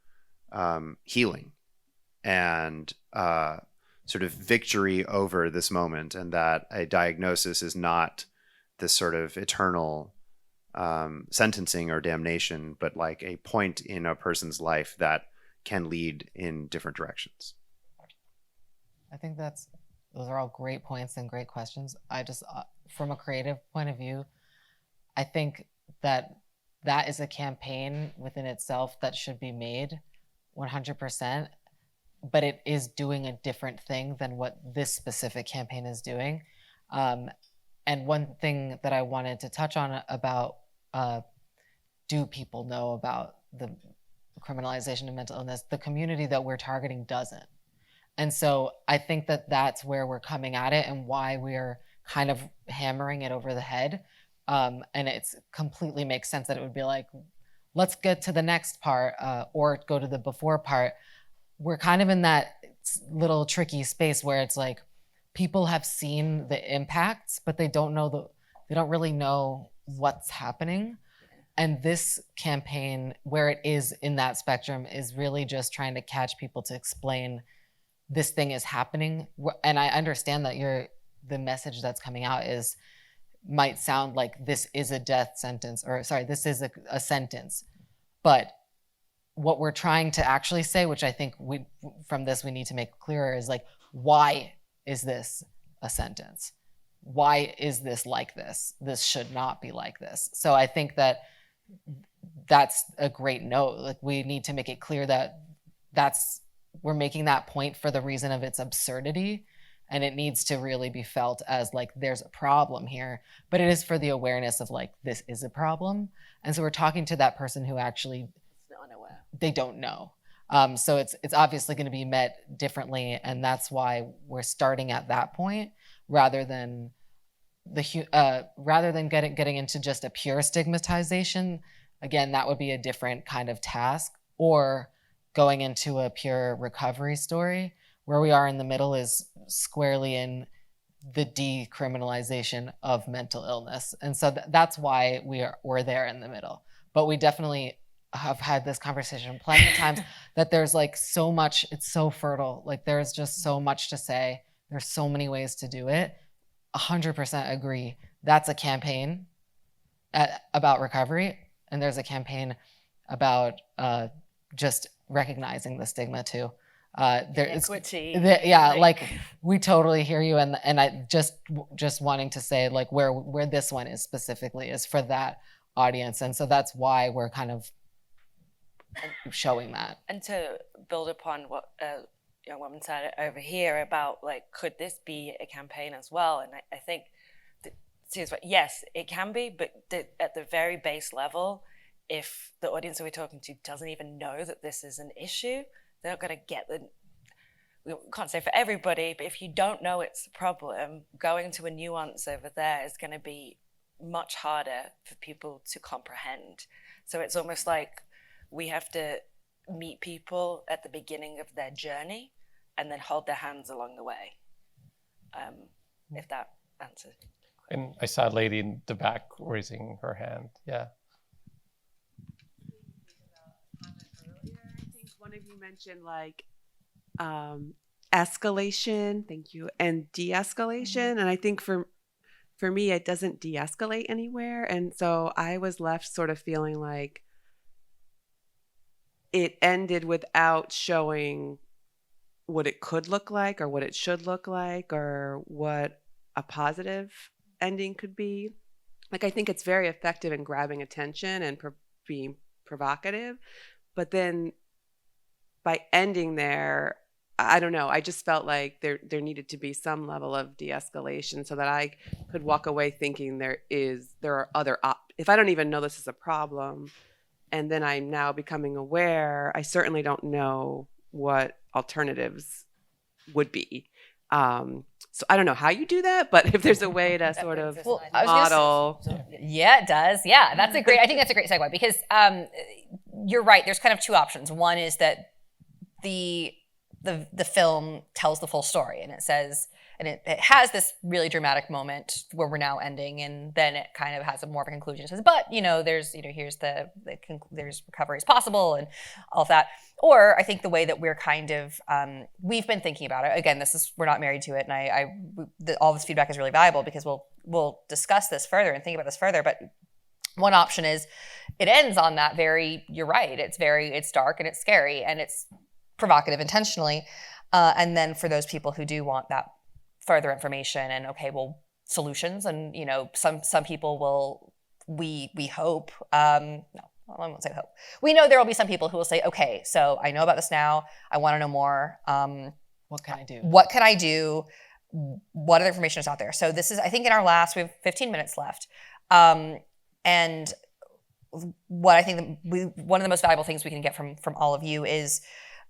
healing and sort of victory over this moment, and that a diagnosis is not this sort of eternal sentencing or damnation, but like a point in a person's life that can lead in different directions. I think those are all great points and great questions. I just, from a creative point of view, I think that is a campaign within itself that should be made 100%, but it is doing a different thing than what this specific campaign is doing. And one thing that I wanted to touch on about, do people know about the criminalization of mental illness? The community that we're targeting doesn't. And so I think that that's where we're coming at it and why we're kind of hammering it over the head. And it's completely makes sense that it would be like, let's get to the next part or go to the before part. We're kind of in that little tricky space where it's like people have seen the impacts, but they don't really know what's happening. And this campaign, where it is in that spectrum, is really just trying to catch people to explain this thing is happening. And I understand that the message that's coming out might sound like this is a death sentence, or sorry, this is a sentence. But what we're trying to actually say, which I think from this we need to make clearer, is like, why is this a sentence? Why is this like this? This should not be like this. So I think that's a great note. Like, we need to make it clear that we're making that point for the reason of its absurdity, and it needs to really be felt as like there's a problem here, but it is for the awareness of like this is a problem. And so we're talking to that person who actually they don't know. So it's obviously going to be met differently, and that's why we're starting at that point rather than getting into just a pure stigmatization. Again, that would be a different kind of task, or going into a pure recovery story. Where we are in the middle is squarely in the decriminalization of mental illness. And so that's why we're there in the middle. But we definitely have had this conversation plenty of times that there's like so much, it's so fertile. Like there's just so much to say. There's so many ways to do it. 100% agree. That's a campaign about recovery. And there's a campaign about just recognizing the stigma too. Equity. Like we totally hear you, and I just wanting to say like where this one is specifically is for that audience, and so that's why we're kind of showing that. And to build upon what a young woman said over here about like, could this be a campaign as well? And I think yes, it can be, but at the very base level, if the audience that we're talking to doesn't even know that this is an issue, they're not going to get we can't say for everybody, but if you don't know it's a problem, going to a nuance over there is going to be much harder for people to comprehend. So it's almost like we have to meet people at the beginning of their journey and then hold their hands along the way. If that answers. And I saw a lady in the back raising her hand. Yeah. One of you mentioned like escalation, thank you, and de-escalation. And I think for me, it doesn't de-escalate anywhere. And so I was left sort of feeling like it ended without showing what it could look like or what it should look like or what a positive ending could be. Like, I think it's very effective in grabbing attention and being provocative, But then by ending there, I don't know. I just felt like there needed to be some level of de-escalation so that I could walk away thinking there are other if I don't even know this is a problem, and then I'm now becoming aware, I certainly don't know what alternatives would be. So I don't know how you do that, but if there's a way to sort of model. Yeah, it does. Yeah, I think that's a great segue because you're right. There's kind of two options. One is that the film tells the full story, and it says, and it has this really dramatic moment where we're now ending, and then it kind of has more of a conclusion. It says, but there's here's there's recovery is possible and all of that. Or I think the way that we're kind of we've been thinking about it. Again, we're not married to it, and all this feedback is really valuable because we'll discuss this further and think about this further. But one option is it ends on that you're right. It's dark and it's scary and it's provocative intentionally. And then for those people who do want that further information and solutions, and some people will, we hope, no, I won't say hope. We know there will be some people who will say, okay, so I know about this now. I want to know more. What can I do? What can I do? What other information is out there? So this is, I think we have 15 minutes left. And what I think one of the most valuable things we can get from all of you is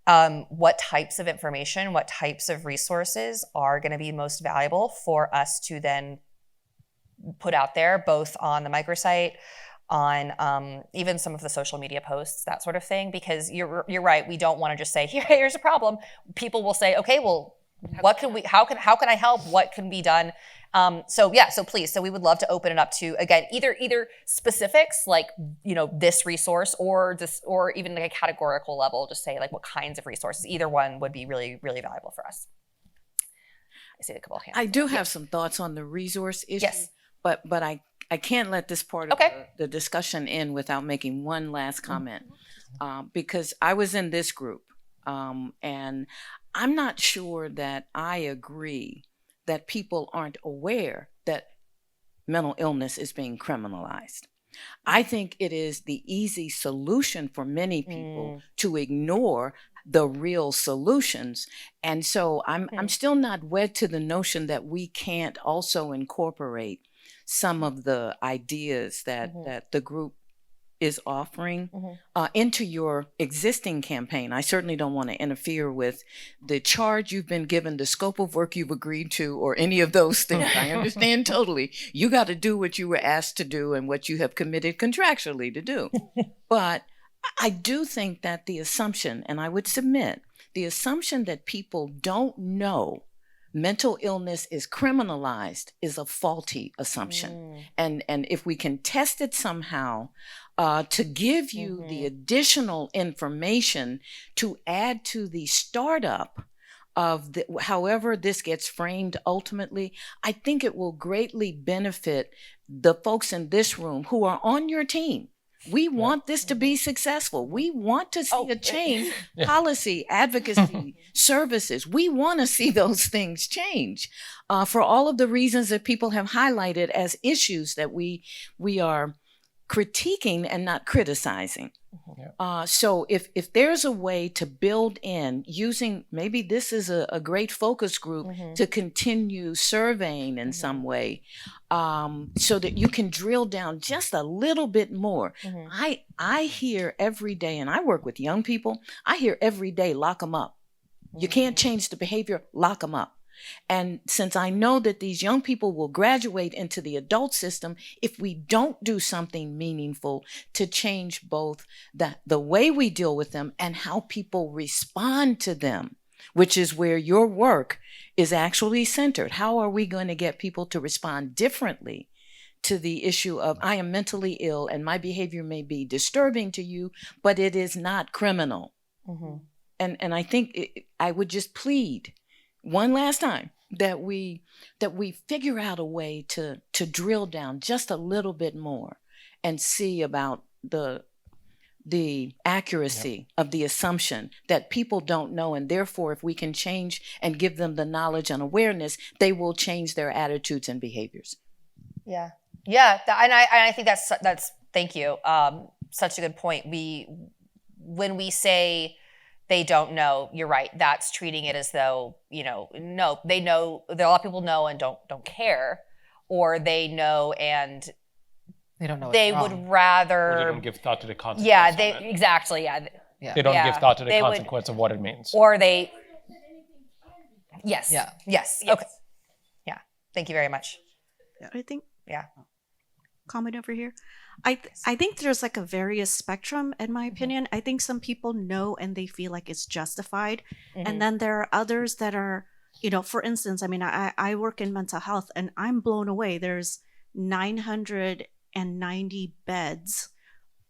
what types of information, what types of resources are going to be most valuable for us to then put out there, both on the microsite, on even some of the social media posts, that sort of thing. Because you're right, we don't want to just say, here's a problem. People will say, okay, well, how can I help? What can be done? So please, so we would love to open it up to, again, either specifics like, this resource or even like a categorical level, just say like what kinds of resources. Either one would be really, really valuable for us. I see a couple of hands. I do have some thoughts on the resource issue. Yes. But I can't let this part of the discussion end without making one last comment. Because I was in this group, and I'm not sure that I agree that people aren't aware that mental illness is being criminalized. I think it is the easy solution for many people to ignore the real solutions. And so I'm still not wed to the notion that we can't also incorporate some of the ideas that the group is offering into your existing campaign. I certainly don't want to interfere with the charge you've been given, the scope of work you've agreed to, or any of those things. I understand totally. You got to do what you were asked to do and what you have committed contractually to do. But I do think that the assumption, and I would submit, the assumption that people don't know mental illness is criminalized is a faulty assumption. And if we can test it somehow to give you the additional information to add to the startup of however this gets framed ultimately, I think it will greatly benefit the folks in this room who are on your team. We want this to be successful. We want to see a change, policy, advocacy, services. We want to see those things change for all of the reasons that people have highlighted as issues that we are critiquing and not criticizing. So if there's a way to build in using, maybe this is a great focus group to continue surveying in some way, so that you can drill down just a little bit more. I hear every day, and I work with young people, I hear every day, lock them up. You can't change the behavior, lock them up. And since I know that these young people will graduate into the adult system, if we don't do something meaningful to change both the way we deal with them and how people respond to them, which is where your work is actually centered. How are we going to get people to respond differently to the issue of, I am mentally ill and my behavior may be disturbing to you, but it is not criminal. And I think I would just plead one last time that we figure out a way to drill down just a little bit more and see about the accuracy of the assumption that people don't know, and therefore if we can change and give them the knowledge and awareness, they will change their attitudes and behaviors. And I think that's thank you. Such a good point. when we say they don't know, you're right. That's treating it as though, no, they know. There are a lot of people know and don't care, or they know and they don't know. They would rather. Or they don't give thought to the consequence. Yeah, exactly. Yeah. They don't give thought to the consequence of what it means. Or they. Yes. Yeah. Yes. Okay. Yeah. Thank you very much. I think. Yeah. Comment over here. I think there's like a various spectrum in my opinion. I think some people know and they feel like it's justified, and then there are others that are, for instance, I mean, I work in mental health and I'm blown away. There's 990 beds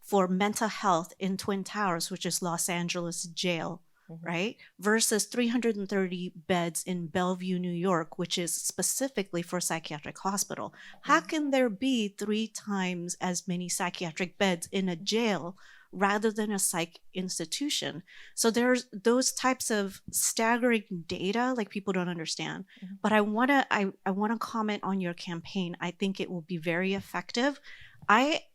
for mental health in Twin Towers, which is Los Angeles jail, right? Versus 330 beds in Bellevue, New York, which is specifically for psychiatric hospital. How can there be 3 times as many psychiatric beds in a jail rather than a psych institution? So there's those types of staggering data, like people don't understand. But I wanna comment on your campaign. I think it will be very effective.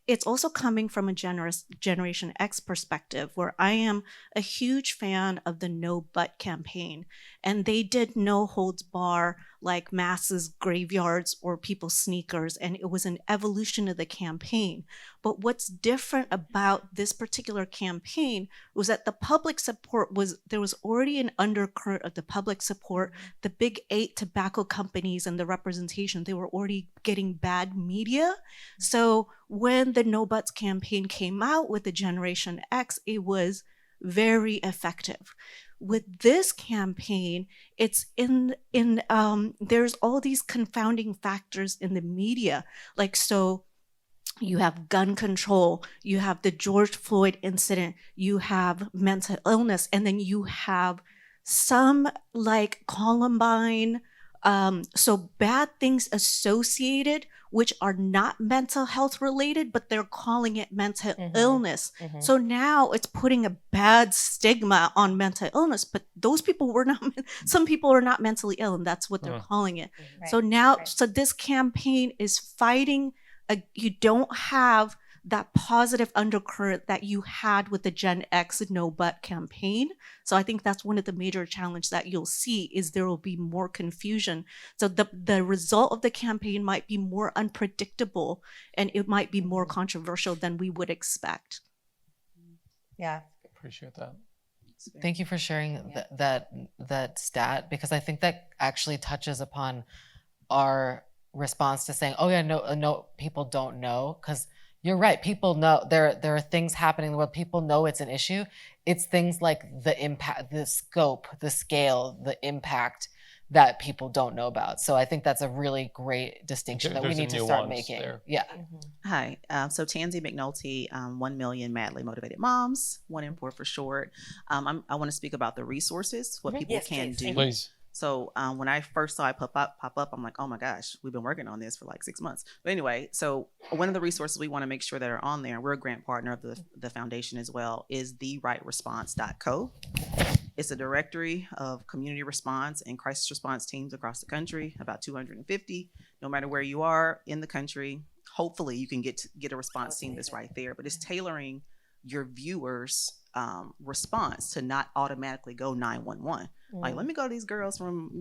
It's also coming from a Generation X perspective, where I am a huge fan of the No But campaign. And they did no holds bar, like masses, graveyards, or people's sneakers. And it was an evolution of the campaign. But what's different about this particular campaign was that the public support there was already an undercurrent of the public support. The big 8 tobacco companies and the representation, they were already getting bad media. So when the No Buts campaign came out with the Generation X, it was very effective. With this campaign, it's there's all these confounding factors in the media. Like, so you have gun control, you have the George Floyd incident, you have mental illness, and then you have some like Columbine, so bad things associated which are not mental health related, but they're calling it mental illness. So now it's putting a bad stigma on mental illness, but those people were not, some people are not mentally ill, and that's what they're calling it. So now, so this campaign is fighting, you don't have that positive undercurrent that you had with the Gen X No But campaign. So I think that's one of the major challenges that you'll see, is there will be more confusion. So the result of the campaign might be more unpredictable, and it might be more controversial than we would expect. Yeah. Appreciate that. Thank you for sharing that stat, because I think that actually touches upon our response to saying, oh yeah, no, people don't know, because you're right. People know there are things happening in the world. People know it's an issue. It's things like the impact, the scope, the scale, the impact that people don't know about. So I think that's a really great distinction that we need to start making. There. Yeah. Hi. So Tansy McNulty, 1 million madly motivated moms, 1 in 4 for short. I want to speak about the resources, what people can do. Please. So when I first saw it pop up, I'm like, oh my gosh, we've been working on this for like 6 months. But anyway, so one of the resources we want to make sure that are on there, we're a grant partner of the foundation as well, is therightresponse.co. It's a directory of community response and crisis response teams across the country, about 250. No matter where you are in the country, hopefully you can get a response team that's right there. But it's tailoring your viewers' response to not automatically go 911. Like, let me go to these girls from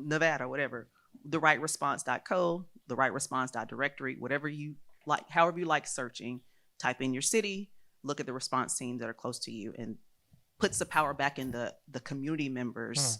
Nevada, whatever. Therightresponse.co, therightresponse.directory, whatever you like, however you like searching, type in your city, look at the response teams that are close to you, and puts the power back in the community members'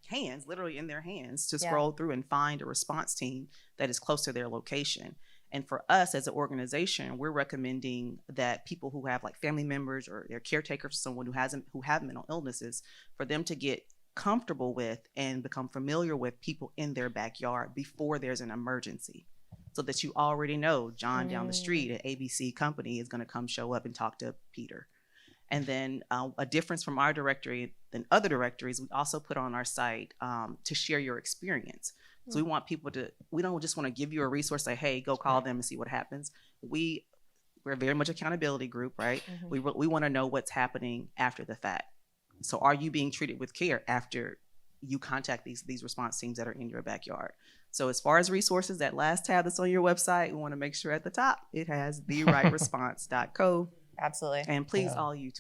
hands, literally in their hands, to scroll through and find a response team that is close to their location. And for us as an organization, we're recommending that people who have like family members or their caretakers, someone who have mental illnesses, for them to get comfortable with and become familiar with people in their backyard before there's an emergency, so that you already know John down the street at ABC company is going to come show up and talk to Peter. And then a difference from our directory than other directories, we also put on our site to share your experience. So we want people we don't just want to give you a resource, say, hey, go call them and see what happens. We're very much accountability group, right? We want to know what's happening after the fact. So are you being treated with care after you contact these response teams that are in your backyard? So as far as resources, that last tab that's on your website, we want to make sure at the top it has therightresponse.co, Absolutely. And please,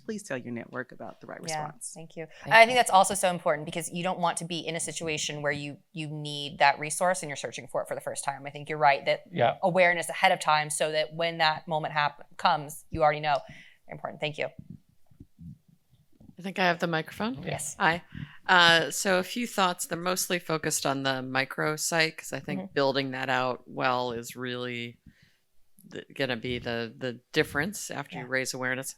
please tell your network about the right response. Thank you. And I think that's also so important because you don't want to be in a situation where you need that resource and you're searching for it for the first time. I think you're right that awareness ahead of time so that when that moment comes, you already know. Very important. Thank you. I think I have the microphone. Yes. Hi. So a few thoughts. They're mostly focused on the micro site because I think building that out well is really going to be the difference after you raise awareness.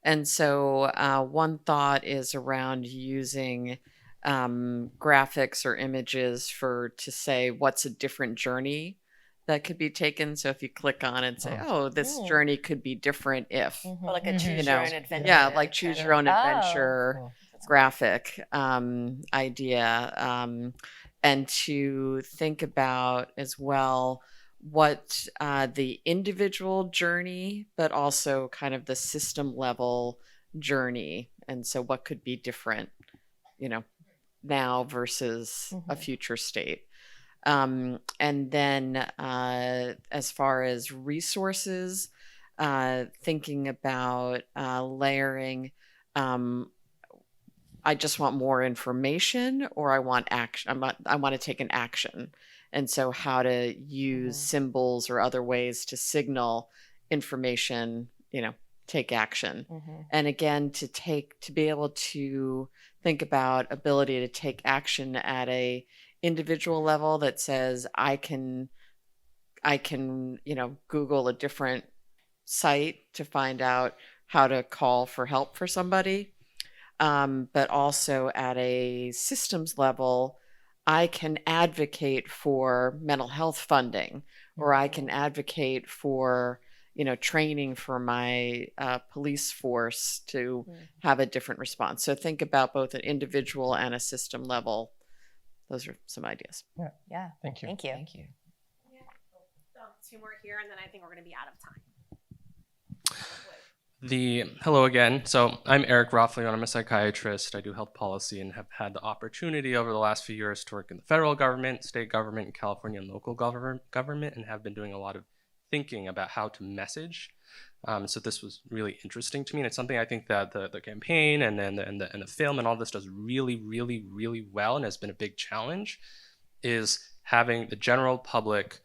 And so one thought is around using graphics or images to say what's a different journey that could be taken. So if you click on it and say, this journey could be different if. Or like a choose your own adventure. Yeah, like choose your own adventure graphic idea. And to think about as well what the individual journey, but also kind of the system level journey. And so what could be different, now versus a future state. And then as far as resources, thinking about layering, I just want more information or I want action. I want to take an action. And so how to use symbols or other ways to signal information, take action. And again, to be able to think about ability to take action at a individual level that says I can Google a different site to find out how to call for help for somebody, but also at a systems level I can advocate for mental health funding, or I can advocate for training for my police force to have a different response. So think about both an individual and a system level. Those are some ideas. Yeah. Thank you. Thank you. Thank you. Two more here, and then I think we're going to be out of time. Hello again. So I'm Eric Roffley, I'm a psychiatrist. I do health policy and have had the opportunity over the last few years to work in the federal government, state government, California, and local government, and have been doing a lot of thinking about how to message. So this was really interesting to me, and it's something I think that the campaign and the film and all this does really, really, really well, and has been a big challenge, is having the general public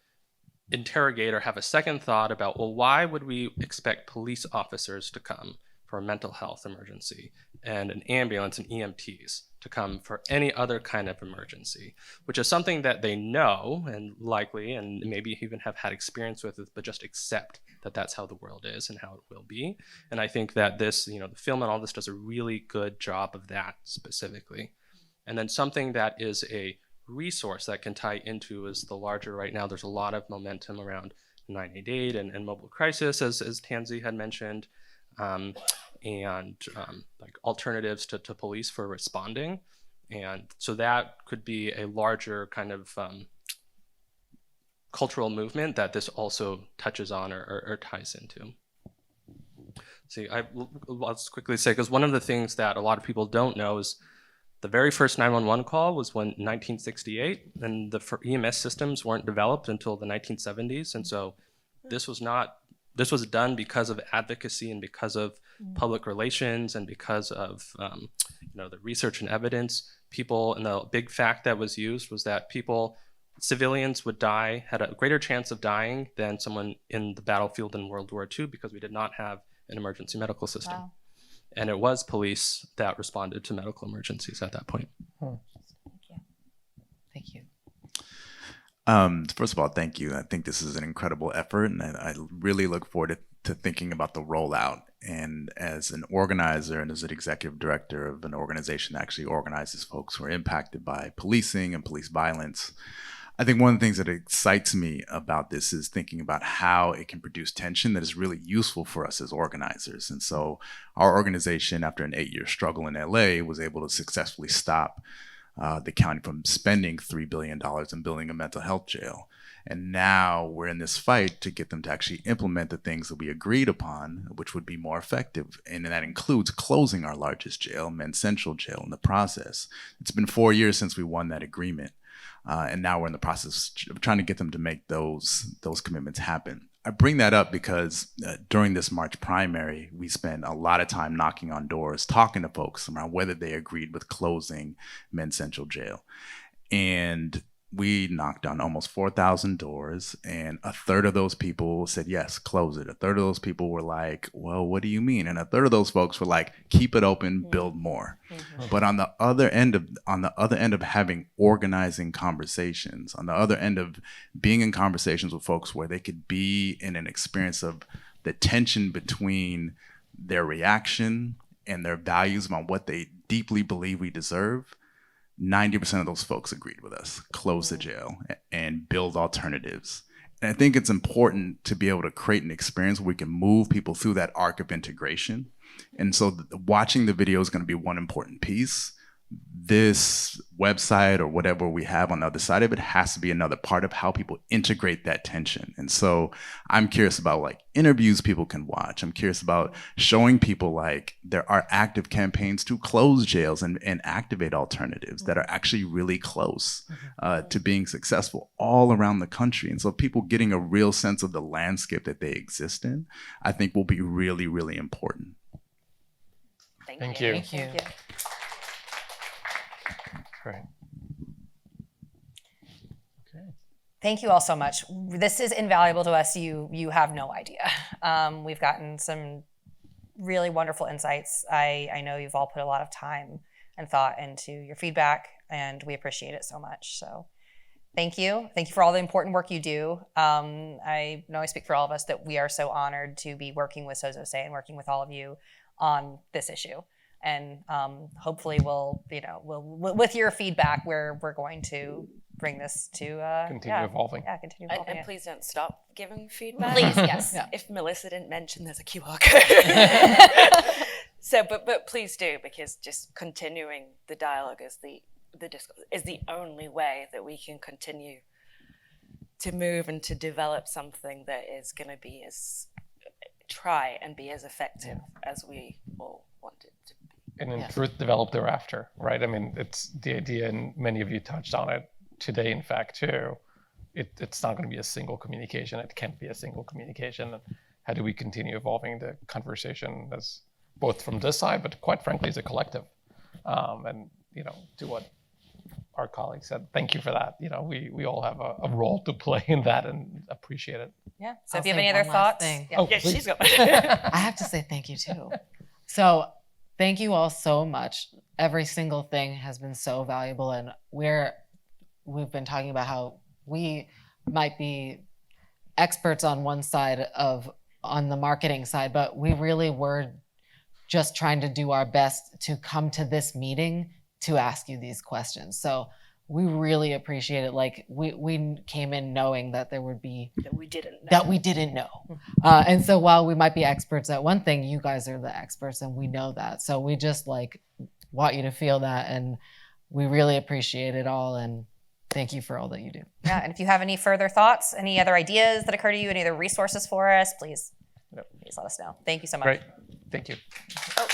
interrogate or have a second thought about, well, why would we expect police officers to come for a mental health emergency and an ambulance and EMTs to come for any other kind of emergency, which is something that they know and likely and maybe even have had experience with, but just accept that that's how the world is and how it will be. And I think that this, the film and all this does a really good job of that specifically. And then something that is a resource that can tie into is the larger, right now there's a lot of momentum around 988 and mobile crisis, as Tansy had mentioned, and like alternatives to police for responding. And so that could be a larger kind of cultural movement that this also touches on or ties into. See, I'll just quickly say, because one of the things that a lot of people don't know is the very first 911 call was in 1968, and the EMS systems weren't developed until the 1970s. And so this was done because of advocacy and because of public relations and because of the research and evidence. People, and the big fact that was used was that civilians would die, had a greater chance of dying than someone in the battlefield in World War II because we did not have an emergency medical system. Wow. And it was police that responded to medical emergencies at that point. Thank you. First of all, thank you. I think this is an incredible effort, and I really look forward to thinking about the rollout. And as an organizer and as an executive director of an organization that actually organizes folks who are impacted by policing and police violence, I think one of the things that excites me about this is thinking about how it can produce tension that is really useful for us as organizers. And so our organization, after an 8-year struggle in LA, was able to successfully stop the county from spending $3 billion in building a mental health jail. And now we're in this fight to get them to actually implement the things that we agreed upon, which would be more effective. And that includes closing our largest jail, Men's Central Jail, in the process. It's been 4 years since we won that agreement. And now we're in the process of trying to get them to make those commitments happen. I bring that up because during this March primary, we spent a lot of time knocking on doors, talking to folks around whether they agreed with closing Men's Central Jail. And we knocked on almost 4,000 doors, and a third of those people said, yes, close it. A third of those people were like, well, what do you mean? And a third of those folks were like, keep it open, build more. But on the other end of having organizing conversations, on the other end of being in conversations with folks where they could be in an experience of the tension between their reaction and their values about what they deeply believe we deserve, 90% of those folks agreed with us. Close the jail and build alternatives. And I think it's important to be able to create an experience where we can move people through that arc of integration. And so watching the video is going to be one important piece. This website or whatever we have on the other side of it has to be another part of how people integrate that tension. And so I'm curious about like interviews people can watch. I'm curious about showing people like there are active campaigns to close jails and activate alternatives that are actually really close to being successful all around the country. And so people getting a real sense of the landscape that they exist in, I think will be really, really important. Thank you. Thank you. Great. Okay. Thank you all so much. This is invaluable to us. You have no idea. We've gotten some really wonderful insights. I know you've all put a lot of time and thought into your feedback, and we appreciate it so much. So thank you. Thank you for all the important work you do. I know I speak for all of us that we are so honored to be working with Sozosei and working with all of you on this issue. And hopefully we'll with your feedback, we're going to bring this to continue evolving. Yeah, continue evolving. And please don't stop giving feedback. Please, yes. If Melissa didn't mention, there's a QR code. So, but please do, because just continuing the dialogue is the only way that we can continue to move and to develop something that is going to be as effective as we all want it to be. And in truth, develop thereafter, right? I mean, it's the idea, and many of you touched on it today, in fact, too. It's not going to be a single communication. It can't be a single communication. How do we continue evolving the conversation as both from this side, but quite frankly, as a collective? And, to what our colleague said, thank you for that. We all have a role to play in that and appreciate it. Yeah. So if you have any other thoughts? Yeah, she's got I have to say thank you too. So thank you all so much. Every single thing has been so valuable, and we've been talking about how we might be experts on one side on the marketing side, but we really were just trying to do our best to come to this meeting to ask you these questions. So we really appreciate it. Like we came in knowing that there would be that we didn't know. And so while we might be experts at one thing, you guys are the experts, and we know that. So we just want you to feel that, and we really appreciate it all. And thank you for all that you do. Yeah. And if you have any further thoughts, any other ideas that occur to you, any other resources for us, please let us know. Thank you so much. Great. Thank you. Oh.